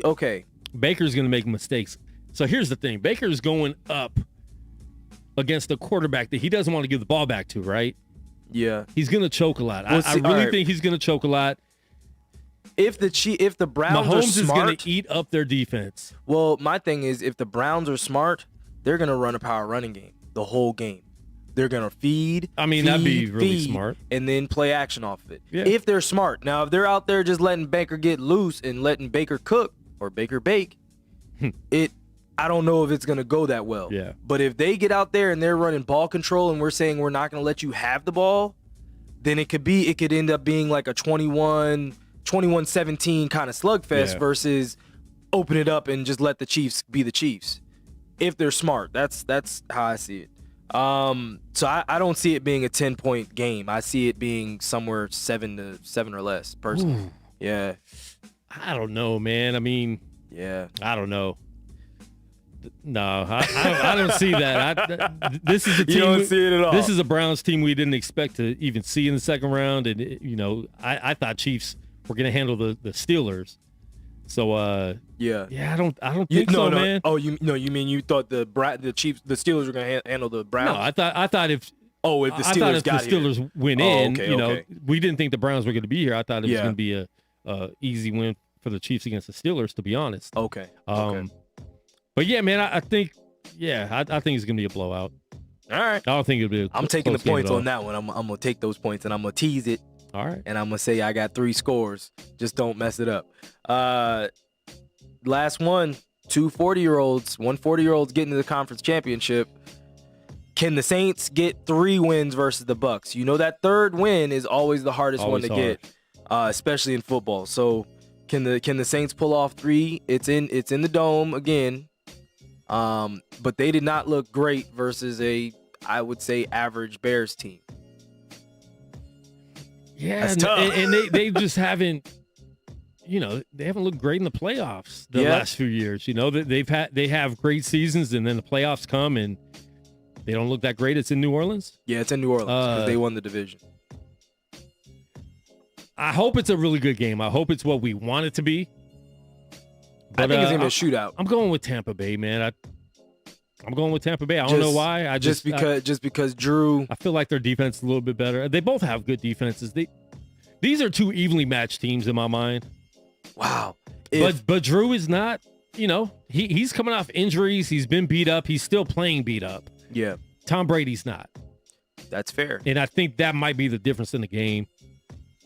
S2: Okay,
S1: Baker's going to make mistakes. So here's the thing: Baker's going up against a quarterback that he doesn't want to give the ball back to, right?
S2: Yeah,
S1: he's going to choke a lot. I really think he's going to choke a lot.
S2: If the Browns
S1: Mahomes
S2: are smart,
S1: is going to eat up their defense.
S2: Well, my thing is, if the Browns are smart, they're going to run a power running game the whole game. They're going to feed. I mean, that'd be really smart. And then play action off of it. Yeah. If they're smart. Now, if they're out there just letting Baker get loose and letting Baker cook or Baker bake, I don't know if it's going to go that well.
S1: Yeah.
S2: But if they get out there and they're running ball control and we're saying we're not going to let you have the ball, then it could end up being like a 21-17 kind of slugfest versus open it up and just let the Chiefs be the Chiefs. If they're smart. That's how I see it. So I don't see it being a 10-point game. I see it being somewhere 7 or less, personally. Ooh. Yeah.
S1: I don't know, man. I mean, I don't know. No, I don't see that. This is a team.
S2: You don't see it at all.
S1: This is a Browns team we didn't expect to even see in the second round, and I thought Chiefs were going to handle the Steelers. So I don't think so, man.
S2: Oh, you mean you thought the Steelers were going to handle the Browns?
S1: No, I thought if
S2: the
S1: Steelers went in, we didn't think the Browns were going to be here. I thought it was going to be a easy win for the Chiefs against the Steelers, to be honest.
S2: Okay.
S1: But yeah, man, I think it's going to be a blowout.
S2: All right.
S1: I don't think it'll be.
S2: I'm taking the points on that one. I'm going to take those points and I'm going to tease it.
S1: All right.
S2: And I'm going to say I got 3 scores. Just don't mess it up. Last one, 2 40-year-olds. One 40-year-old's getting to the conference championship. Can the Saints get 3 wins versus the Bucks? You know that third win is always the hardest one to get, especially in football. So can the Saints pull off 3? It's in the Dome again. But they did not look great versus I would say, average Bears team.
S1: Yeah, and they just haven't, they haven't looked great in the playoffs the last few years. They have great seasons, and then the playoffs come and they don't look that great. It's in New Orleans.
S2: Yeah, it's in New Orleans because they won the division.
S1: I hope it's a really good game. I hope it's what we want it to be.
S2: But, I think it's gonna be a shootout.
S1: I'm going with Tampa Bay, man. I'm going with Tampa Bay. I don't know why.
S2: Just because Drew.
S1: I feel like their defense is a little bit better. They both have good defenses. These are 2 evenly matched teams in my mind.
S2: Wow.
S1: But Drew is not, he's coming off injuries. He's been beat up. He's still playing beat up.
S2: Yeah.
S1: Tom Brady's not.
S2: That's fair.
S1: And I think that might be the difference in the game.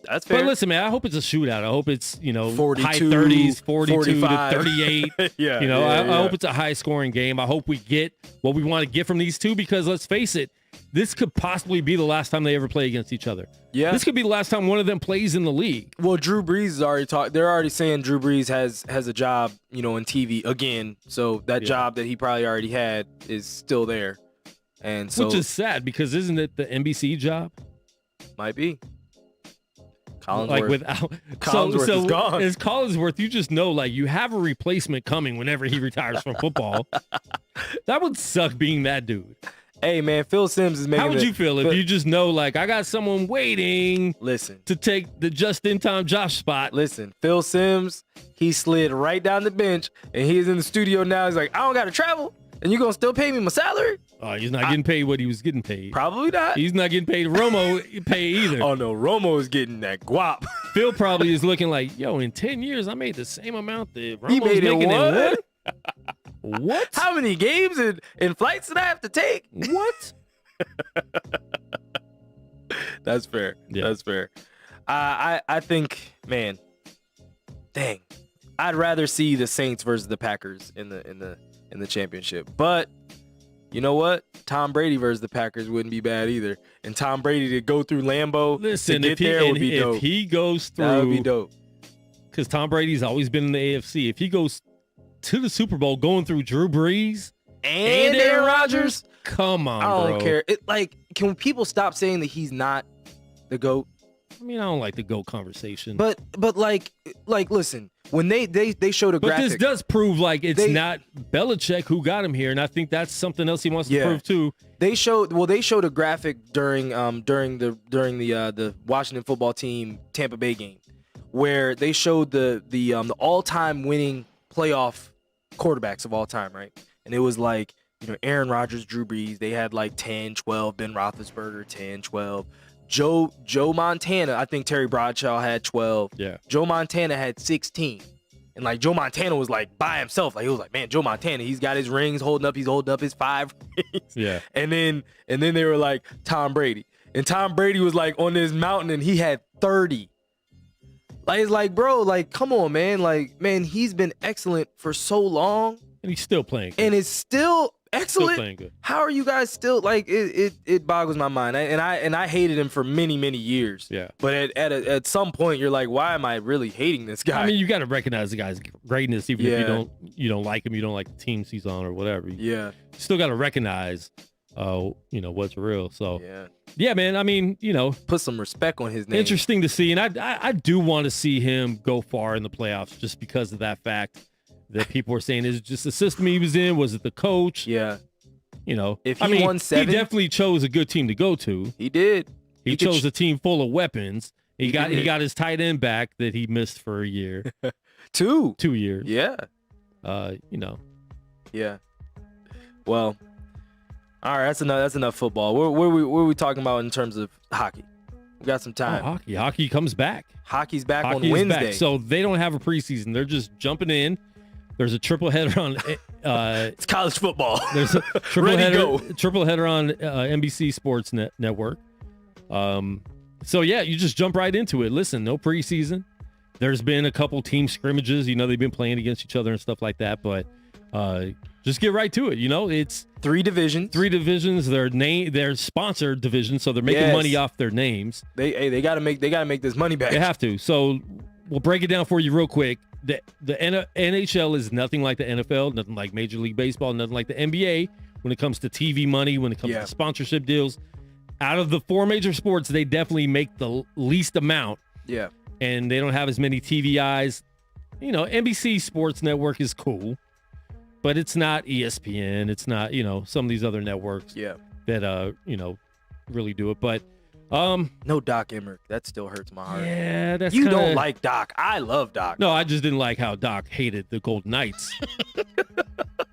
S2: That's fair.
S1: But listen, man, I hope it's a shootout. I hope it's,
S2: 42,
S1: high 30s, 42
S2: 45.
S1: to 38.
S2: Yeah.
S1: I hope it's a high scoring game. I hope we get what we want to get from these two because let's face it, this could possibly be the last time they ever play against each other.
S2: Yeah.
S1: This could be the last time one of them plays in the league.
S2: Well, Drew Brees is already they're already saying Drew Brees has a job, in TV again. So that job that he probably already had is still there. And so
S1: which is sad because isn't it the NBC job?
S2: Might be. Collinsworth.
S1: Like without
S2: Collinsworth is gone.
S1: As Collinsworth, you just know you have a replacement coming whenever he retires from football. That would suck being that dude.
S2: Hey man, Phil Simms is making.
S1: How would you feel if you just know I got someone waiting?
S2: Listen,
S1: to take the just-in-time Josh spot.
S2: Listen, Phil Simms, he slid right down the bench and he's in the studio now. He's like, I don't got to travel, and you gonna still pay me my salary?
S1: Oh, he's not getting paid what he was getting paid.
S2: Probably not.
S1: He's not getting paid Romo pay either.
S2: Oh no, Romo is getting that guap.
S1: Phil probably is looking like, yo, in 10 years I made the same amount that Romo's
S2: he made it
S1: making
S2: what?
S1: in what? What?
S2: How many games and flights did I have to take?
S1: What?
S2: That's fair. Yeah. That's fair. I think, man, dang, I'd rather see the Saints versus the Packers in the championship. But you know what? Tom Brady versus the Packers wouldn't be bad either. And Tom Brady to go through Lambeau to get there would be dope.
S1: If he goes through,
S2: that would be dope.
S1: Because Tom Brady's always been in the AFC. If he goes to the Super Bowl going through Drew Brees
S2: and Aaron Rodgers,
S1: come on,
S2: I don't care. Can people stop saying that he's not the GOAT?
S1: I mean, I don't like the GOAT conversation.
S2: But listen, when they showed a graphic.
S1: But this does prove it's not Belichick who got him here, and I think that's something else he wants to prove too.
S2: They showed a graphic during the Washington football team Tampa Bay game where they showed the all-time winning playoff quarterbacks of all time, right? And it was Aaron Rodgers, Drew Brees, they had 10, 12, Ben Roethlisberger, 10, 12. Joe Montana, I think Terry Bradshaw had 12.
S1: Yeah.
S2: Joe Montana had 16. And Joe Montana was by himself. He was man, Joe Montana, he's got his rings he's holding up his 5 rings.
S1: Yeah.
S2: And then they were Tom Brady. And Tom Brady was on this mountain and he had 30. It's bro, come on, man. Man, he's been excellent for so long.
S1: And he's still playing good.
S2: And it's still excellent.
S1: Still playing good.
S2: How are you guys still it boggles my mind. And I hated him for many, many years.
S1: Yeah.
S2: But at some point you're why am I really hating this guy?
S1: I mean, you got to recognize the guy's greatness even if you don't like him, you don't like the teams he's on or whatever.
S2: Yeah.
S1: You still got to recognize what's real. So
S2: yeah,
S1: man. I mean,
S2: put some respect on his name.
S1: Interesting to see, and I do want to see him go far in the playoffs just because of that fact that people were saying is it just the system he was in? Was it the coach?
S2: Yeah.
S1: If
S2: he won 7,
S1: he definitely chose a good team to go to.
S2: He did.
S1: He chose a team full of weapons. He got his tight end back that he missed for a year.
S2: 2
S1: years.
S2: Yeah. Yeah. Well. All right, that's enough football. What are we talking about in terms of hockey? We got some time.
S1: Hockey comes back.
S2: Hockey's back on Wednesday.
S1: Back. So they don't have a preseason. They're just jumping in. There's a triple header on.
S2: It's college football.
S1: There's a triple header on NBC Sports Network. So yeah, you just jump right into it. Listen, no preseason. There's been a couple team scrimmages. They've been playing against each other and stuff like that. But just get right to it. It's
S2: 3 divisions.
S1: 3 divisions. They're sponsored divisions, so they're making money off their names.
S2: They gotta make this money back.
S1: They have to. So we'll break it down for you real quick. The NHL is nothing like the NFL, nothing like Major League Baseball, nothing like the NBA when it comes to TV money, when it comes to sponsorship deals. Out of the 4 major sports, they definitely make the least amount.
S2: Yeah.
S1: And they don't have as many TV eyes. NBC Sports Network is cool, but it's not ESPN. It's not, some of these other networks that, really do it. But
S2: no Doc Emmerich. That still hurts my heart.
S1: Yeah, that's
S2: you don't like Doc. I love Doc.
S1: No, I just didn't like how Doc hated the Golden Knights.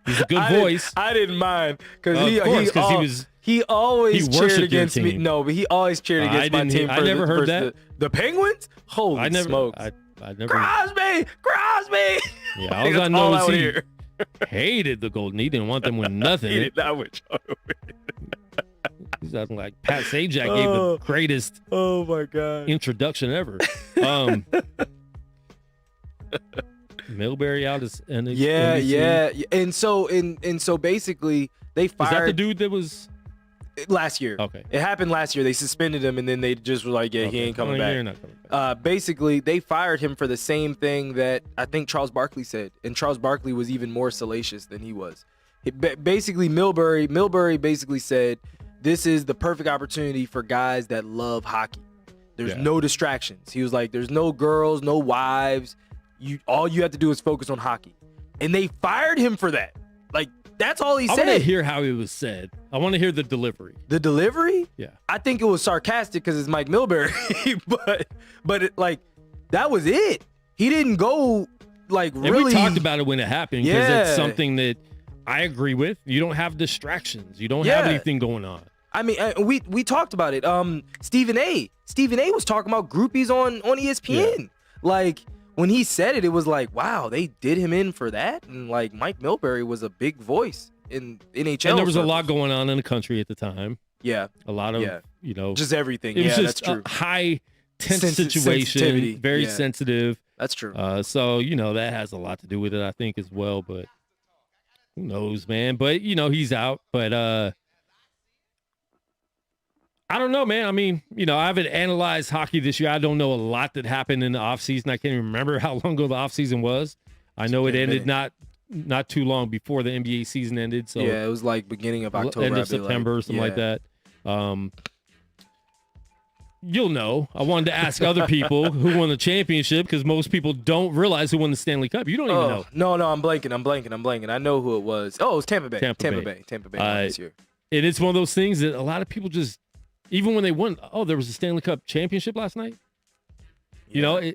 S1: He's a good voice.
S2: I didn't mind
S1: because
S2: he always cheered against me. No, but he always cheered against my team.
S1: I never heard that.
S2: The Penguins? Holy smokes!
S1: I I never.
S2: Crosby.
S1: Yeah, all I know is he hated the Golden. He didn't want them with nothing.
S2: He did not want y'all to win.
S1: He's acting like Pat Sajak gave the greatest
S2: Oh my God.
S1: introduction ever. Milbury out is and
S2: Yeah. And so basically they fired.
S1: Is that the dude that was
S2: last year?
S1: Okay.
S2: It happened last year. They suspended him and then they just were like, yeah, he ain't coming back.
S1: You're not coming back.
S2: Basically, they fired him for the same thing that I think Charles Barkley said, and Charles Barkley was even more salacious than he was. Basically, Milbury basically said, "This is the perfect opportunity for guys that love hockey. There's no distractions." He was like, "There's no girls, no wives. All you have to do is focus on hockey," and they fired him for that. Like that's all he said.
S1: I want to hear how it was said. I want to hear the delivery.
S2: The delivery?
S1: Yeah.
S2: I think it was sarcastic because it's Mike Milbury, but it, like that was it. He didn't go like really.
S1: And we talked about it when it happened because
S2: Yeah.
S1: it's something that I agree with. You don't have distractions. You don't have anything going on.
S2: I mean, we talked about it. Stephen A was talking about groupies on ESPN.
S1: Yeah.
S2: Like when he said it, it was like, wow, they did him in for that. And like Mike Milbury was a big voice in NHL.
S1: And there was a lot going on in the country at the time.
S2: Yeah,
S1: A lot of,
S2: just everything.
S1: it was
S2: Yeah,
S1: just
S2: that's true.
S1: a high tense
S2: Sensitivity.
S1: situation, very
S2: Yeah.
S1: sensitive.
S2: That's true.
S1: So, that has a lot to do with it, I think, as well. But who knows, man? But, he's out. But I don't know, man. I mean, I haven't analyzed hockey this year. I don't know a lot that happened in the offseason. I can't even remember how long ago the offseason was. I know it ended not too long before the NBA season ended. So
S2: yeah, it was like beginning of October.
S1: end of September or something like that. You'll know. I wanted to ask other people who won the championship because most people don't realize who won the Stanley Cup. You don't even know.
S2: No, I'm blanking. I know who it was. Oh, it was Tampa Bay. Tampa Bay won this year.
S1: And it's one of those things that a lot of people just, even when they won, there was a Stanley Cup championship last night.
S2: Yeah.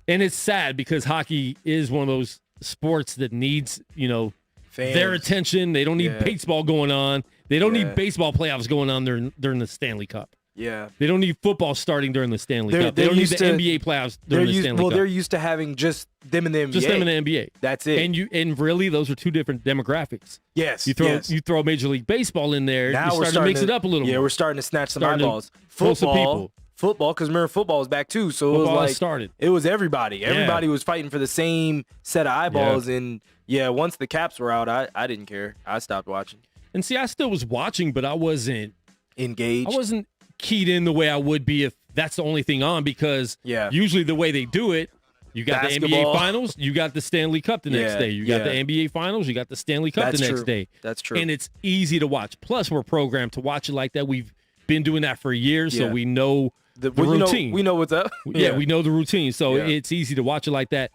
S1: And it's sad because hockey is one of those sports that needs,
S2: Fans.
S1: their attention. They don't need baseball going on. They don't need baseball playoffs going on during the Stanley Cup.
S2: Yeah.
S1: They don't need football starting during the Stanley Cup. They don't need the NBA playoffs during the Stanley Cup.
S2: They're used to having just them in the NBA.
S1: Just them in the NBA.
S2: That's it.
S1: And really, those are two different demographics.
S2: Yes.
S1: You throw Major League Baseball in there.
S2: Now
S1: you're starting to mix it up a little.
S2: Yeah,
S1: more.
S2: we're starting to snatch some
S1: Starting to
S2: eyeballs.
S1: pull some people.
S2: Football, because remember football was back too. So
S1: Football
S2: it was like
S1: started.
S2: It was everybody. Everybody was fighting for the same set of eyeballs. And once the Caps were out, I didn't care. I stopped watching.
S1: And see, I still was watching, but I wasn't
S2: engaged.
S1: I wasn't keyed in the way I would be if that's the only thing on, because usually the way they do it, you got
S2: Basketball.
S1: the NBA Finals, you got the Stanley Cup the next day. You got the NBA Finals, you got the Stanley Cup the next day.
S2: That's true.
S1: And it's easy to watch. Plus, we're programmed to watch it like that. We've been doing that for years, so we know the routine.
S2: We know what's up.
S1: We know the routine, so it's easy to watch it like that.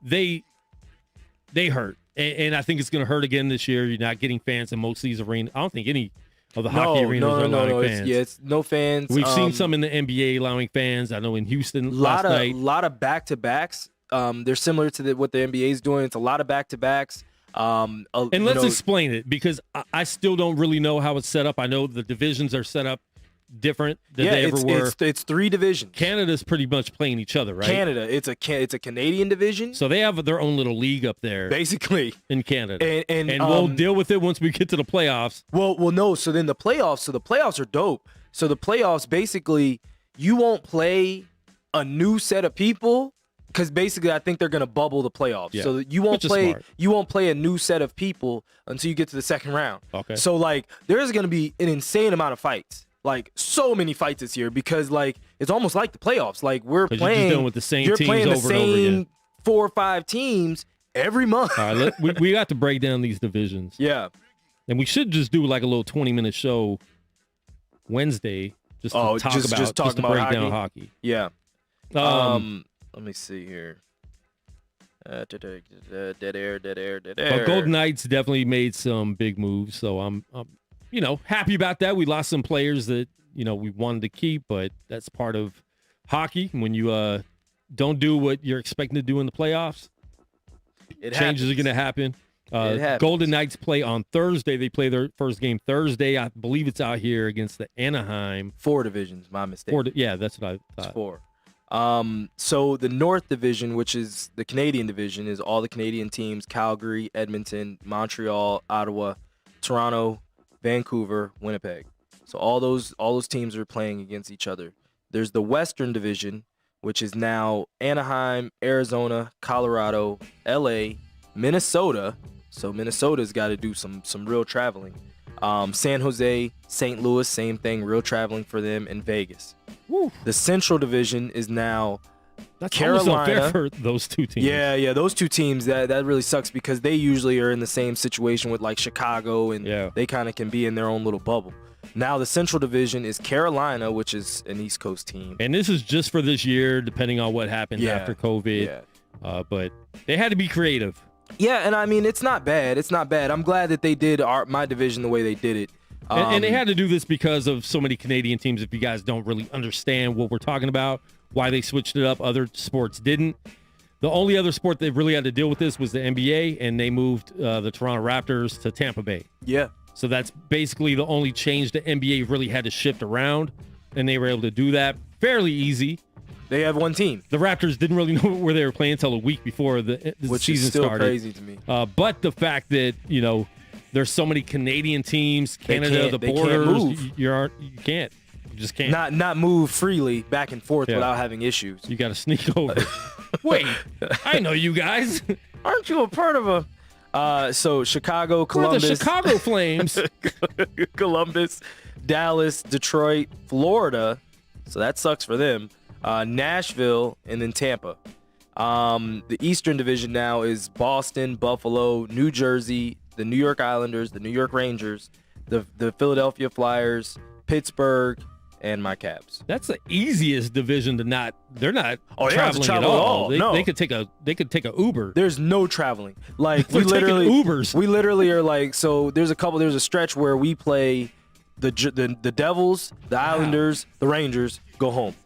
S1: They hurt, and I think it's going to hurt again this year. You're not getting fans in most of these arenas. I don't think any of the hockey arenas are allowing fans.
S2: It's no fans.
S1: We've seen some in the NBA allowing fans. I know in Houston last night.
S2: A lot of back-to-backs. They're similar to what the NBA is doing. It's a lot of back-to-backs.
S1: And let's explain it, because I still don't really know how it's set up. I know the divisions are set up different than they ever were.
S2: It's three divisions.
S1: Canada's pretty much playing each other, right?
S2: Canada, it's a Canadian division.
S1: So they have their own little league up there,
S2: basically,
S1: in Canada,
S2: and
S1: we'll deal with it once we get to the playoffs.
S2: Well, no. So then the playoffs. So the playoffs are dope. So the playoffs, basically, you won't play a new set of people, because basically I think they're gonna bubble the playoffs.
S1: Yeah.
S2: So you won't play a new set of people until you get to the second round.
S1: Okay.
S2: So like there's gonna be an insane amount of fights. Like so many fights this year, because like it's almost like the playoffs. Like we're playing,
S1: you're just dealing with the same teams
S2: playing
S1: over
S2: the
S1: and over again.
S2: 4 or 5 teams every month.
S1: All right, we got to break down these divisions.
S2: Yeah.
S1: And we should just do like a little 20-minute show Wednesday just to talk about break down hockey.
S2: Yeah. Let me see here. Dead air.
S1: But Golden Knights definitely made some big moves, so I'm happy about that. We lost some players that we wanted to keep, but that's part of hockey. When you don't do what you're expecting to do in the playoffs, changes are going to happen. Golden Knights play on Thursday. They play their first game Thursday. I believe it's out here against the Anaheim.
S2: 4 divisions, my mistake.
S1: Yeah, that's what I thought.
S2: It's 4. So the North Division, which is the Canadian division, is all the Canadian teams: Calgary, Edmonton, Montreal, Ottawa, Toronto, Vancouver, Winnipeg. So all those teams are playing against each other. There's the Western Division, which is now Anaheim, Arizona, Colorado, LA, Minnesota. So Minnesota's got to do some real traveling. San Jose, St. Louis, same thing, real traveling for them, and Vegas.
S1: Woo.
S2: The Central Division is now
S1: That's
S2: Carolina.
S1: almost unfair for those two teams.
S2: Yeah, those two teams, that really sucks because they usually are in the same situation with like Chicago, and they kind of can be in their own little bubble. Now the Central Division is Carolina, which is an East Coast team.
S1: And this is just for this year, depending on what happens after COVID.
S2: Yeah.
S1: But they had to be creative.
S2: Yeah, and I mean, it's not bad. It's not bad. I'm glad that they did my division the way they did it.
S1: And they had to do this because of so many Canadian teams. If you guys don't really understand what we're talking about, why they switched it up, other sports didn't. The only other sport that really had to deal with this was the NBA, and they moved the Toronto Raptors to Tampa Bay.
S2: Yeah.
S1: So that's basically the only change the NBA really had to shift around, and they were able to do that fairly easy.
S2: They have one team.
S1: The Raptors didn't really know where they were playing until a week before the
S2: Which
S1: season
S2: is still
S1: started.
S2: Crazy to me.
S1: But the fact that, there's so many Canadian teams, Canada, the
S2: they
S1: borders,
S2: can't move.
S1: You can't. You just can't.
S2: Not move freely back and forth without having issues.
S1: You got to sneak over. Wait, I know you guys.
S2: Aren't you a part of a... So Chicago, Columbus...
S1: We're the Chicago Flames.
S2: Columbus, Dallas, Detroit, Florida. So that sucks for them. Nashville, and then Tampa. The Eastern Division now is Boston, Buffalo, New Jersey, the New York Islanders, the New York Rangers, the Philadelphia Flyers, Pittsburgh, and my Caps.
S1: That's the easiest division to not. They're not
S2: they don't have to
S1: traveling
S2: travel
S1: at
S2: at
S1: all.
S2: all. No.
S1: They could take a Uber.
S2: There's no traveling. Like
S1: We're
S2: we literally
S1: taking Ubers.
S2: We literally are like, so there's a stretch where we play the Devils, the Islanders, the Rangers, go home.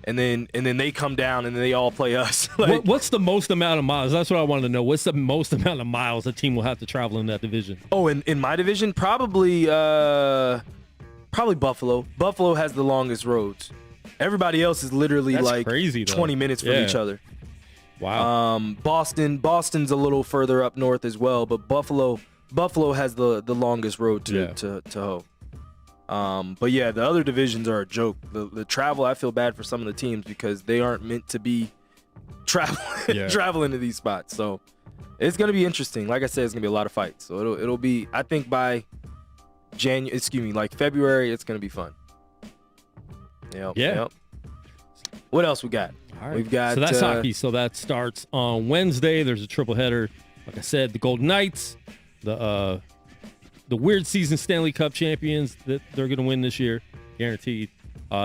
S2: And then they come down and then they all play us. Like,
S1: What's the most amount of miles? That's what I wanted to know. What's the most amount of miles a team will have to travel in that division?
S2: Oh, in my division, probably Buffalo. Buffalo has the longest roads. Everybody else is literally
S1: That's
S2: like
S1: crazy, though.
S2: 20 minutes from each other.
S1: Wow.
S2: Boston's a little further up north as well, but Buffalo has the longest road to hoe. But yeah, the other divisions are a joke. The travel, I feel bad for some of the teams because they aren't meant to be traveling to these spots. So it's gonna be interesting. Like I said, it's gonna be a lot of fights. So it'll be, I think by February, it's gonna be fun. Yep. What else we got?
S1: All right.
S2: We've got
S1: so that's hockey. So that starts on Wednesday. There's a triple header. Like I said, the Golden Knights, the weird season Stanley Cup champions that they're going to win this year, guaranteed.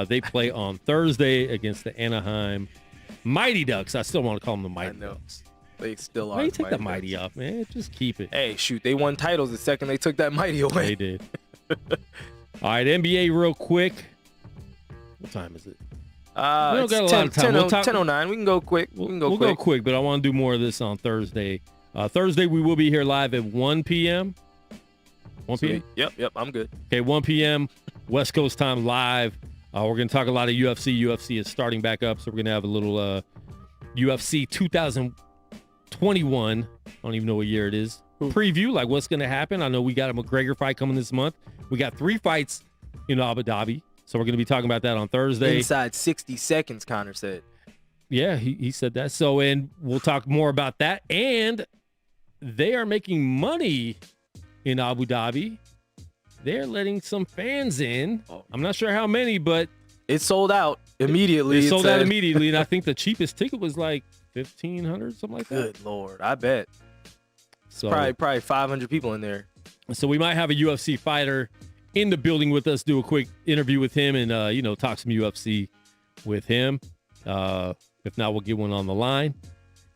S1: They play on Thursday against the Anaheim Mighty Ducks. I still want to call them the Mighty Ducks.
S2: They still are.
S1: Why you take the Mighty up, man? Just keep it.
S2: Hey, shoot, they won titles the second they took that Mighty away.
S1: They did. All right, NBA real quick. What time is it?
S2: We don't
S1: got a lot of time.
S2: 10:09. We can go quick.
S1: We'll go quick, but I want to do more of this on Thursday. Thursday, we will be here live at 1 p.m. 1 p.m.?
S2: Yep, I'm good.
S1: Okay, 1 p.m. West Coast time live. We're going to talk a lot of UFC. UFC is starting back up, so we're going to have a little UFC 2021. I don't even know what year it is. Preview, like what's going to happen. I know we got a McGregor fight coming this month. We got 3 fights in Abu Dhabi, so we're going to be talking about that on Thursday.
S2: Inside 60 seconds, Connor said.
S1: Yeah, he said that. So, and we'll talk more about that. And they are making money in Abu Dhabi. They're letting some fans in. I'm not sure how many, but
S2: it sold out immediately.
S1: It sold out immediately, and I think the cheapest ticket was like $1,500, something like that.
S2: Good Lord, I bet.
S1: So
S2: probably 500 people in there.
S1: So we might have a UFC fighter in the building with us, do a quick interview with him, and talk some UFC with him. If not, we'll get one on the line,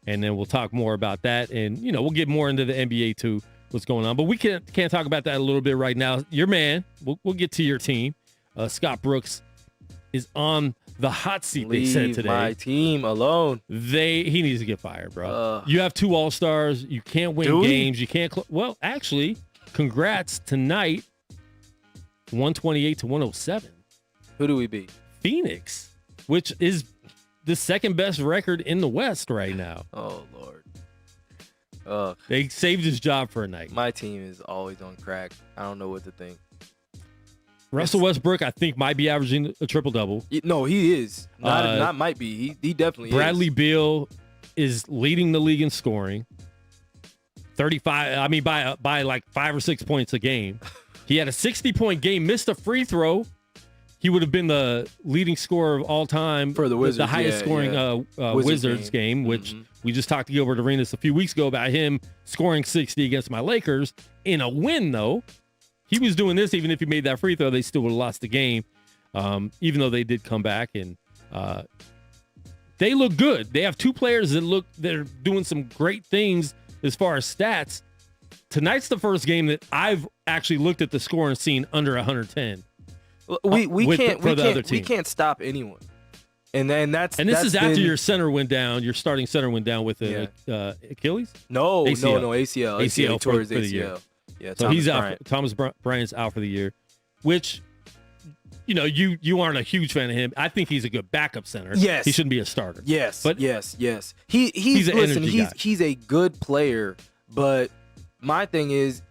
S1: and then we'll talk more about that, and we'll get more into the NBA too. What's going on, but we can't talk about that a little bit right now. Your man, we'll get to your team. Scott Brooks is on the hot seat. They said today.
S2: My team alone.
S1: He needs to get fired, bro. You have 2 All-Stars. You can't win games. You can't. Well, actually, congrats tonight. 128 to 107.
S2: Who do we beat?
S1: Phoenix, which is the second best record in the West right now.
S2: Oh Lord. Ugh.
S1: They saved his job for a night.
S2: My team is always on crack. I don't know what to think.
S1: Russell Westbrook, I think, might be averaging a triple-double.
S2: No, he is. Not might be. He definitely
S1: Bradley
S2: is.
S1: Beal is leading the league in scoring. 35, I mean, by like 5 or 6 points a game. He had a 60-point game, missed a free throw. He would have been the leading scorer of all time
S2: for the Wizards,
S1: the highest scoring Wizards game, which we just talked to Gilbert Arenas a few weeks ago about him scoring 60 against my Lakers in a win, though. He was doing this even if he made that free throw, they still would have lost the game, even though they did come back. And they look good. They have two players they're doing some great things as far as stats. Tonight's the first game that I've actually looked at the score and seen under 110.
S2: We can't stop anyone. And
S1: this is after your center went down. Your starting center went down with Achilles.
S2: No,
S1: ACL.
S2: ACL
S1: for
S2: the
S1: the year.
S2: Yeah,
S1: so he's out. Thomas Bryant's out for the year, which, you aren't a huge fan of him. I think he's a good backup center.
S2: Yes,
S1: he shouldn't be a starter.
S2: Yes,
S1: but
S2: yes. He's
S1: an energy guy.
S2: He's a good player. But my thing is,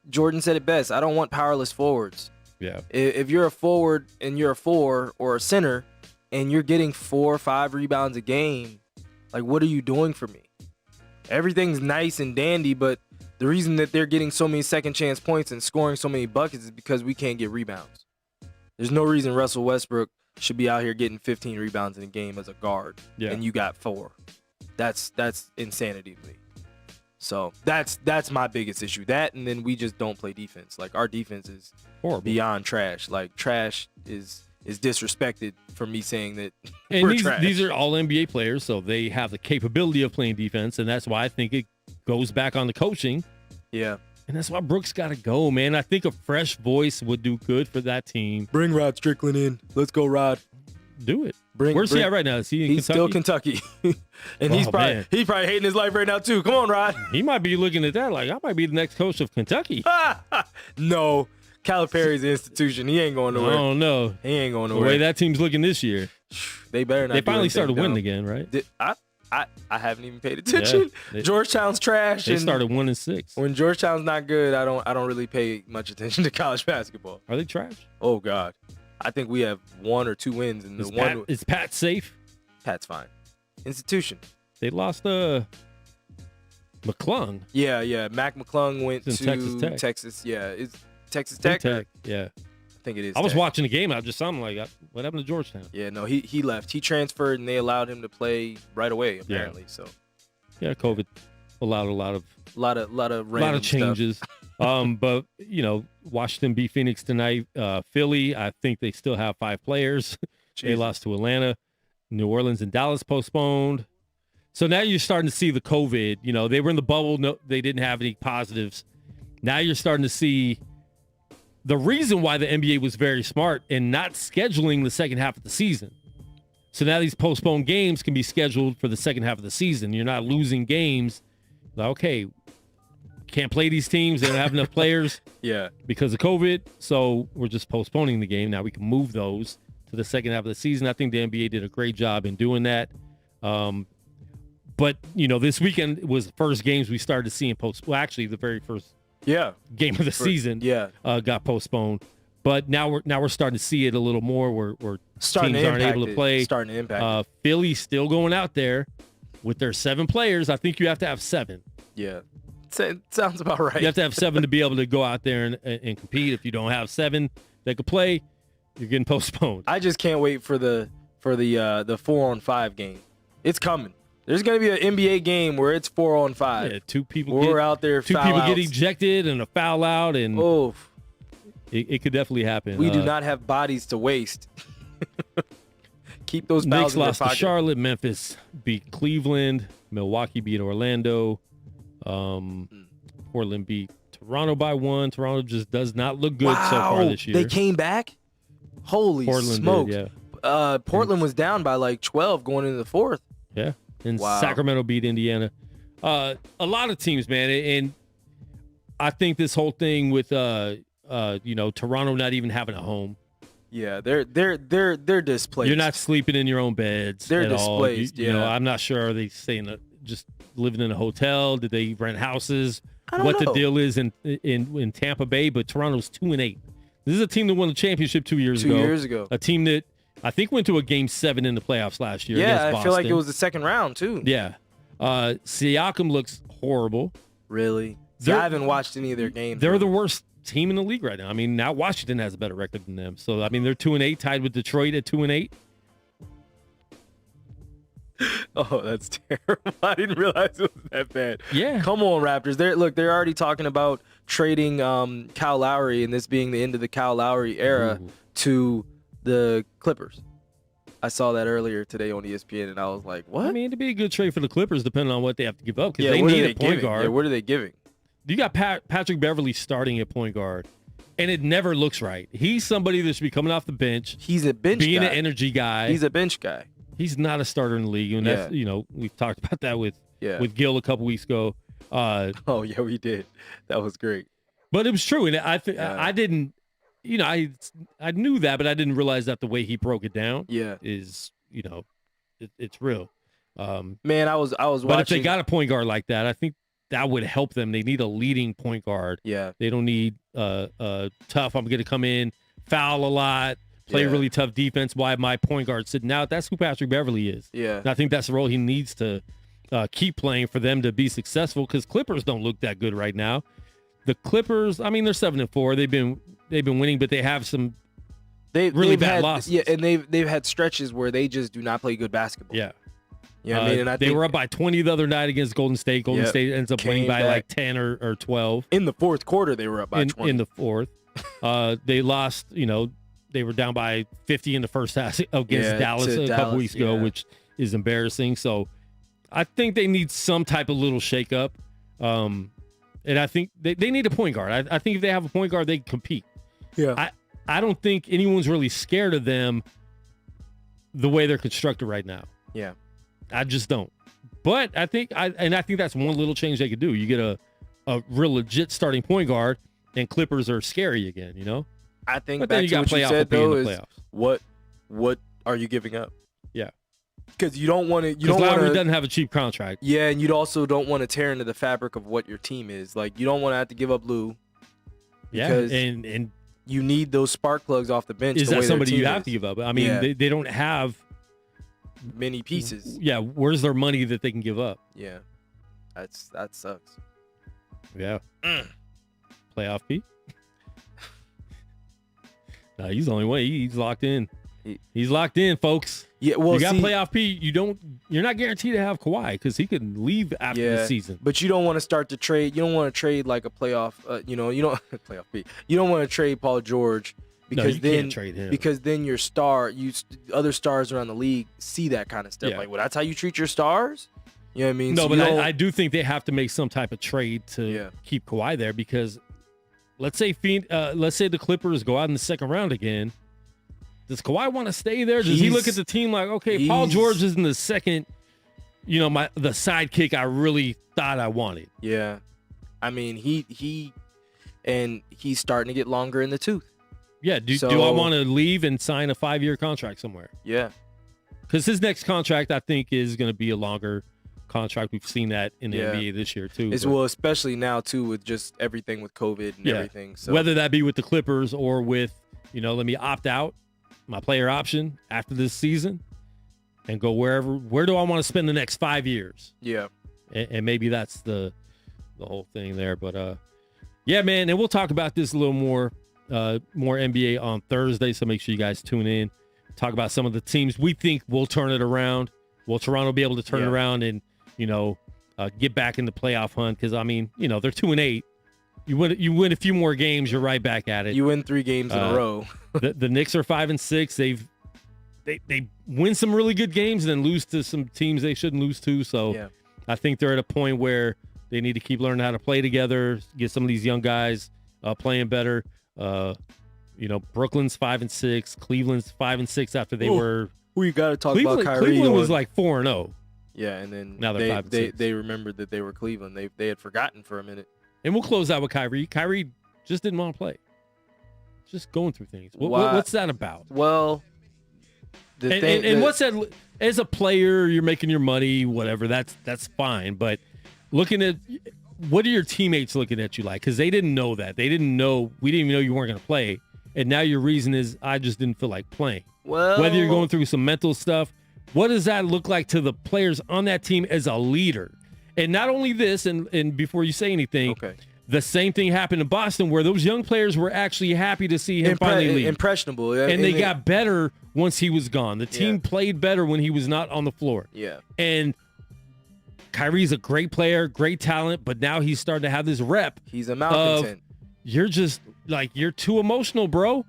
S2: Jordan said it best. I don't want powerless forwards.
S1: Yeah.
S2: If you're a forward and you're a 4 or a center, and you're getting 4 or 5 rebounds a game, like, what are you doing for me? Everything's nice and dandy, but the reason that they're getting so many second chance points and scoring so many buckets is because we can't get rebounds. There's no reason Russell Westbrook should be out here getting 15 rebounds in a game as a guard, and you got 4. That's insanity to me. So that's my biggest issue. That, and then we just don't play defense. Like, our defense is horrible, beyond trash. Like, trash is disrespected for me saying that.
S1: And
S2: we're trash.
S1: These are all NBA players, so they have the capability of playing defense, and that's why I think it goes back on the coaching.
S2: Yeah.
S1: And that's why Brooks got to go, man. I think a fresh voice would do good for that team.
S2: Bring Rod Strickland in. Let's go, Rod.
S1: Do it. Where's he at right now? Is he in
S2: He's
S1: Kentucky?
S2: Still Kentucky. And he's probably hating his life right now, too. Come on, Rod.
S1: He might be looking at that like, I might be the next coach of Kentucky.
S2: No. Calipari's an institution. He ain't going nowhere.
S1: I don't know.
S2: He ain't going nowhere.
S1: The way that team's looking this year.
S2: They better not.
S1: They finally started winning again, right?
S2: I haven't even paid attention. Yeah, Georgetown's trash.
S1: They started 1-6.
S2: When Georgetown's not good, I don't really pay much attention to college basketball.
S1: Are they trash?
S2: Oh God, I think we have 1 or 2 wins in the
S1: Is Pat safe?
S2: Pat's fine. Institution.
S1: They lost McClung.
S2: Yeah. Mac McClung went to
S1: Texas Tech.
S2: Texas. Yeah, it's Texas Tech.
S1: Yeah.
S2: I think it is.
S1: I was watching the game. I'm like, what happened to Georgetown?
S2: Yeah, no, he left. He transferred, and they allowed him to play right away. Apparently, so.
S1: Yeah, COVID allowed a lot of
S2: changes.
S1: But Washington beat Phoenix tonight. Philly, I think they still have 5 players. They lost to Atlanta. New Orleans and Dallas postponed. So now you're starting to see the COVID. They were in the bubble. No, they didn't have any positives. Now you're starting to see the reason why the NBA was very smart in not scheduling the second half of the season. So now these postponed games can be scheduled for the second half of the season. You're not losing games. Like, okay, can't play these teams. They don't have enough players because of COVID. So we're just postponing the game. Now we can move those to the second half of the season. I think the NBA did a great job in doing that. But, this weekend was the first games we started to see in actually the very first game of the season got postponed. But now we're starting to see it a little more where
S2: teams
S1: aren't able to play.
S2: Starting to impact.
S1: Philly's still going out there with their 7 players. I think you have to have 7.
S2: Yeah. It sounds about right.
S1: You have to have 7 to be able to go out there and compete. If you don't have 7 that could play, you're getting postponed.
S2: I just can't wait for the 4-on-5 game. It's coming. There's going to be an NBA game where it's 4-on-5.
S1: Yeah, 2 people
S2: we're out there.
S1: 2 people get ejected and a foul out, and it could definitely happen.
S2: We do not have bodies to waste. Keep those fouls
S1: Knicks
S2: in
S1: lost
S2: their pocket.
S1: to Charlotte. Memphis beat Cleveland. Milwaukee beat Orlando. Portland beat Toronto by 1. Toronto just does not look good so far this year.
S2: They came back? Holy smoke. Portland was down by like 12 going into the 4th.
S1: Yeah. And Sacramento beat Indiana. A lot of teams, man. And I think this whole thing with, Toronto not even having a home.
S2: Yeah, they're displaced.
S1: You're not sleeping in your own beds.
S2: They're
S1: at
S2: displaced.
S1: all. You know,
S2: Yeah.
S1: I'm not sure. Are they staying just living in a hotel? Did they rent houses?
S2: I don't
S1: What
S2: know.
S1: the deal is in Tampa Bay? But Toronto's 2-8. This is a team that won the championship 2 years ago.
S2: 2 years ago.
S1: A team that I think went to a Game 7 in the playoffs last year.
S2: Yeah,
S1: against
S2: I feel like
S1: Boston.
S2: it was the second round too.
S1: Yeah. Siakam looks horrible.
S2: Really? See, I haven't watched any of their games.
S1: They're the worst team in the league right now. I mean, now Washington has a better record than them. So I mean, they're 2-8, tied with Detroit at 2-8.
S2: Oh, that's terrible. I didn't realize it was that bad.
S1: Yeah.
S2: Come on, Raptors. They're already talking about trading Kyle Lowry and this being the end of the Kyle Lowry era to the Clippers. I saw that earlier today on ESPN, and I was like, what?
S1: I mean, it'd be a good trade for the Clippers, depending on what they have to give up, because
S2: yeah,
S1: they
S2: what
S1: need
S2: are
S1: a point guard.
S2: Yeah, what are they giving?
S1: You got Patrick Beverly starting at point guard, and it never looks right. He's somebody that should be coming off the bench,
S2: He's a bench
S1: being
S2: guy.
S1: an energy guy.
S2: He's a bench guy.
S1: He's not a starter in the league, and that's we've talked about that with Gil a couple weeks ago.
S2: Oh yeah, we did. That was great.
S1: But it was true, and I didn't, I knew that, but I didn't realize that the way he broke it down is it's real.
S2: Man, I was watching.
S1: But if they got a point guard like that, I think that would help them. They need a leading point guard.
S2: Yeah.
S1: They don't need tough. I'm going to come in, foul a lot, play really tough defense. Why my point guard sitting out? That's who Patrick Beverly is.
S2: Yeah.
S1: And I think that's the role he needs to keep playing for them to be successful. Because Clippers don't look that good right now. The Clippers, I mean, they're 7-4. They've been winning, but they have some really bad losses.
S2: Yeah, and they've had stretches where they just do not play good basketball.
S1: Yeah.
S2: You know what I mean? And
S1: they were up by 20 the other night against Golden State. Golden State ends up winning by like 10 or 12.
S2: In the fourth quarter, they were up by 20.
S1: In the fourth. They lost, they were down by 50 in the first half against Dallas a couple weeks ago, which is embarrassing. So I think they need some type of little shakeup. And I think they need a point guard. I think if they have a point guard, they can compete.
S2: Yeah.
S1: I don't think anyone's really scared of them the way they're constructed right now.
S2: Yeah.
S1: I just don't. But I think that's one little change they could do. You get a real legit starting point guard, and Clippers are scary again,
S2: I think
S1: but
S2: back
S1: then you
S2: to
S1: got
S2: what you
S1: playoff
S2: said,
S1: appeal
S2: though,
S1: in the
S2: is
S1: playoffs.
S2: what are you giving up?
S1: Yeah.
S2: Because you don't want to.
S1: Because Lowry doesn't have a cheap contract.
S2: Yeah, and you also don't want to tear into the fabric of what your team is. Like, you don't want to have to give up Lou. Because
S1: and
S2: you need those spark plugs off the bench.
S1: Is that somebody you have to give up? I mean, they don't have
S2: many pieces.
S1: Yeah, where's their money that they can give up?
S2: Yeah, that sucks.
S1: Yeah. Playoff P. No, he's the only way. He's locked in. He's locked in, folks.
S2: Yeah, well,
S1: you got playoff P. You're not guaranteed to have Kawhi because he could leave after the season.
S2: But you don't want to start to trade. You don't want to trade like a playoff. You don't playoff P. You don't want to trade Paul George because
S1: can't trade him.
S2: Because then your other stars around the league see that kind of stuff.
S1: Yeah.
S2: Like, well, that's how you treat your stars. You know what I mean?
S1: No,
S2: so
S1: but I do think they have to make some type of trade to keep Kawhi there because let's say the Clippers go out in the second round again. Does Kawhi want to stay there? Does he look at the team like, okay, Paul George is in the second, the sidekick I really thought I wanted?
S2: Yeah. I mean, he's starting to get longer in the tooth.
S1: Yeah. Do I want to leave and sign a 5-year contract somewhere?
S2: Yeah.
S1: Because his next contract, I think, is going to be a longer contract. We've seen that in the NBA this year, too.
S2: Well, especially now, too, with just everything with COVID and everything. So
S1: whether that be with the Clippers or with, let me opt out my player option after this season and go where do I want to spend the next 5 years?
S2: Yeah.
S1: And maybe that's the whole thing there. But yeah, man, and we'll talk about this a little more NBA on Thursday. So make sure you guys tune in. Talk about some of the teams we think will turn it around. Will Toronto be able to turn it around and, get back in the playoff hunt? Because I mean, they're 2-8. You win a few more games, you're right back at it.
S2: You win 3 games in a row.
S1: the Knicks are 5-6. They win some really good games and then lose to some teams they shouldn't lose to. So I think they're at a point where they need to keep learning how to play together, get some of these young guys playing better. Brooklyn's 5-6, Cleveland's 5-6 after they were.
S2: We got to talk about Kyrie.
S1: Cleveland was like 4-0.
S2: Yeah, and then
S1: now they're 5-6.
S2: They remembered that they were Cleveland. They had forgotten for a minute.
S1: And we'll close out with Kyrie. Kyrie just didn't want to play. just going through things.
S2: Why-
S1: What's that about?
S2: Well,
S1: And what's that? As a player, you're making your money, whatever. That's fine. But looking at what are your teammates looking at you like? Because they didn't know that. They didn't know. We didn't even know you weren't going to play. And now your reason is I just didn't feel like playing.
S2: Well,
S1: Whether you're going through some mental stuff, what does that look like to the players on that team as a leader? And not only this, and before you say anything,
S2: okay.
S1: the same thing happened in Boston where those young players were actually happy to see him finally leave.
S2: Impressionable.
S1: And they got better once he was gone. The team played better when he was not on the floor.
S2: Yeah.
S1: And Kyrie's a great player, great talent, but now he's starting to have this rep.
S2: He's a malcontent.
S1: You're just like, you're too emotional, bro.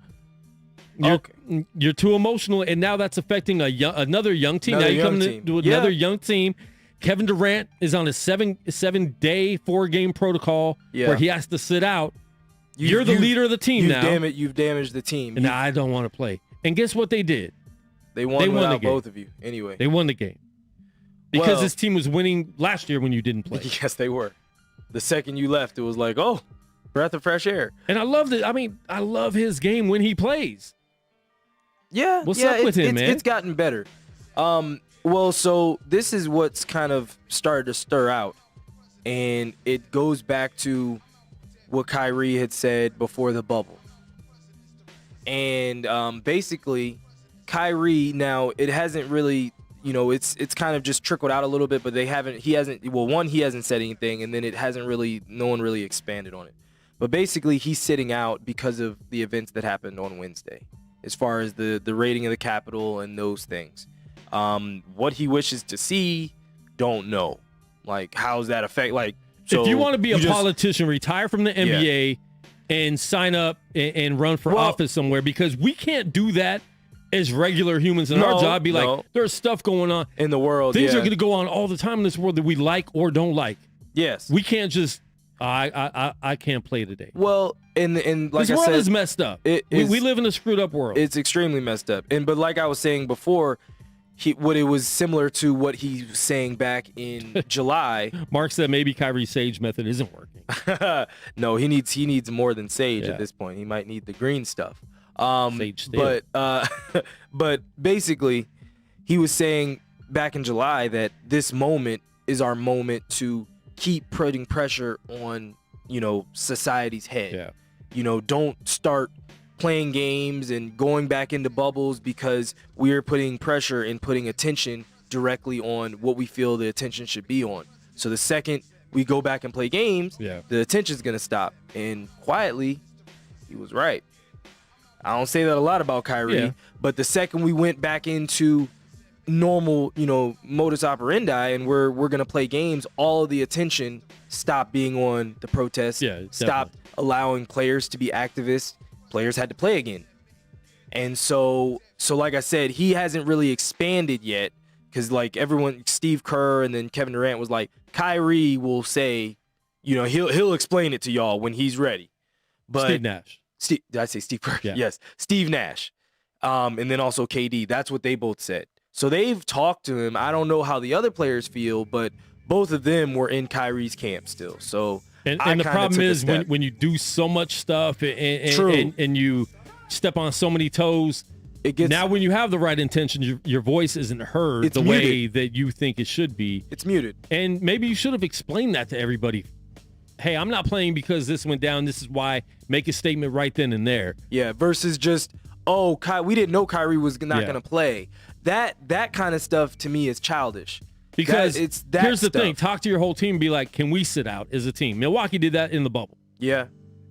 S1: You're too emotional, and now that's affecting another young team. Now you're coming to another young team. Kevin Durant is on a 7-day 4-game protocol where he has to sit out. You're the leader of the team now.
S2: You've damaged the team.
S1: And I don't want to play. And guess what they did?
S2: They won without both of you anyway.
S1: They won the game. Because this team was winning last year when you didn't play.
S2: Yes, they were. The second you left, it was like, oh, breath of fresh air.
S1: And I loved it. I mean, I love his game when he plays.
S2: Yeah.
S1: What's up with him, man?
S2: It's gotten better. Well, so this is what's kind of started to stir out. And it goes back to what Kyrie had said before the bubble. And basically, Kyrie now, it hasn't really, it's kind of just trickled out a little bit, but he hasn't said anything, and then no one really expanded on it. But basically, he's sitting out because of the events that happened on Wednesday, as far as the raiding of the Capitol and those things. What he wishes to see, don't know. Like, how's that affect? Like, so
S1: if you want to be a politician, retire from the NBA and sign up and run for office somewhere, because we can't do that as regular humans in our job. Like, there's stuff going on
S2: in the world.
S1: Things are going to go on all the time in this world that we like or don't like.
S2: Yes.
S1: We can't just, I can't play today.
S2: Well, and like
S1: this
S2: I
S1: world
S2: said,
S1: is messed up. We live in a screwed up world.
S2: It's extremely messed up. But like I was saying before, what it was similar to what he was saying back in July.
S1: Mark said maybe Kyrie's Sage method isn't working.
S2: No, he needs more than Sage at this point. He might need the green stuff.
S1: Sage still.
S2: But basically, he was saying back in July that this moment is our moment to keep putting pressure on, society's head. Yeah. Don't start playing games and going back into bubbles, because we're putting pressure and putting attention directly on what we feel the attention should be on. So the second we go back and play games, the attention's going to stop. And quietly, he was right. I don't say that a lot about Kyrie, but the second we went back into normal, modus operandi, and we're going to play games, all of the attention stopped being on the protests, stopped allowing players to be activists. Players had to play again. And so like I said, he hasn't really expanded yet, because like everyone, Steve Kerr and then Kevin Durant was like, Kyrie will say, he'll explain it to y'all when he's ready. But
S1: Steve Nash.
S2: Did I say Steve Kerr?
S1: Yeah.
S2: Yes, Steve Nash. And then also KD. That's what they both said. So they've talked to him. I don't know how the other players feel, but both of them were in Kyrie's camp still. So
S1: and the problem is when you do so much stuff and you step on so many toes, now when you have the right intentions, your voice isn't heard the way that you think it should be.
S2: It's muted.
S1: And maybe you should have explained that to everybody. Hey, I'm not playing because this went down. This is why. Make a statement right then and there.
S2: Yeah, versus just, we didn't know Kyrie was not going to play. That kind of stuff to me is childish.
S1: Because here's the
S2: stuff.
S1: thing. Talk to your whole team and be like, can we sit out as a team? Milwaukee did that in the bubble.
S2: Yeah.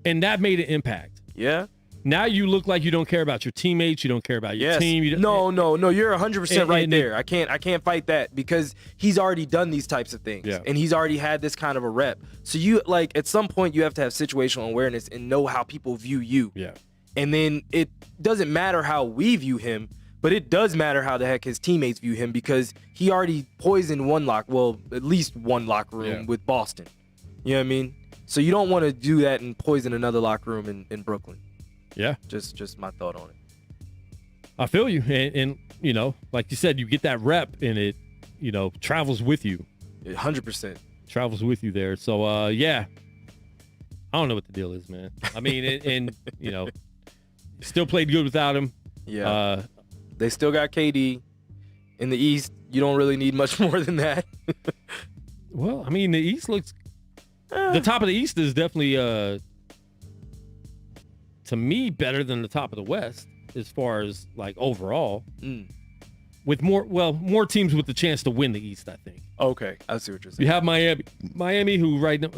S1: And that made an impact.
S2: Yeah.
S1: Now you look like you don't care about your teammates. You don't care about your team.
S2: No. You're 100% right there. I can't fight that, because he's already done these types of things. And he's already had this kind of a rep. So you, like, at some point you have to have situational awareness and know how people view you.
S1: Yeah.
S2: And then it doesn't matter how we view him, but it does matter how the heck his teammates view him, because he already poisoned at least one locker room with Boston. You know what I mean? So you don't want to do that and poison another locker room in Brooklyn.
S1: Yeah.
S2: Just my thought on it.
S1: I feel you. And like you said, you get that rep and it, travels with you.
S2: 100%.
S1: Travels with you there. So, I don't know what the deal is, man. I mean, Still played good without him.
S2: Yeah. They still got KD. In the East, you don't really need much more than that.
S1: Well, I mean, the East looks... The top of the East is definitely, to me, better than the top of the West as far as, like, overall. With more teams with the chance to win the East, I think.
S2: Okay, I see what you're saying.
S1: You have Miami, who right now,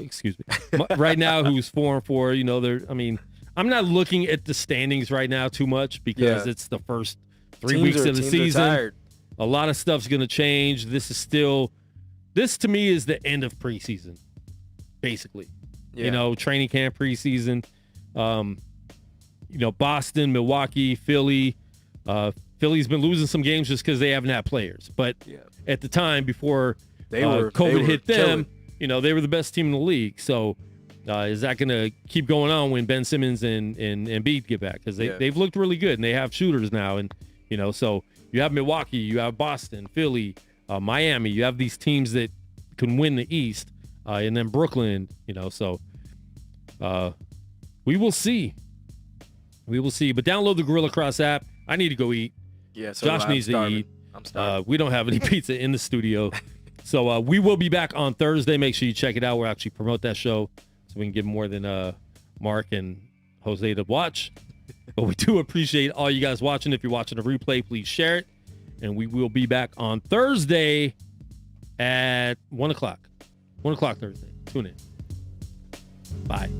S1: right now, who's 4-4. You know, I'm not looking at the standings right now too much because it's the first 3 weeks of the season. A lot of stuff's going to change. This to me is the end of preseason, basically. Yeah. You know, training camp, preseason. You know, Boston, Milwaukee, Philly. Philly's been losing some games just because they haven't had players. But at the time, before COVID hit them, you know, they were the best team in the league. So is that going to keep going on when Ben Simmons and Embiid get back? Because they've looked really good, and they have shooters now. And, you know, so you have Milwaukee, you have Boston, Philly, Miami. You have these teams that can win the East, and then Brooklyn, you know. So we will see. We will see. But download the Gorilla Cross app. I need to go eat.
S2: Yeah, so
S1: Josh needs to eat.
S2: I'm starving.
S1: We don't have any pizza in the studio. So we will be back on Thursday. Make sure you check it out. We'll actually promote that show so we can give more than Mark and Jose to watch. But we do appreciate all you guys watching. If you're watching a replay, please share it. And we will be back on Thursday at 1 o'clock. 1 o'clock Thursday. Tune in. Bye.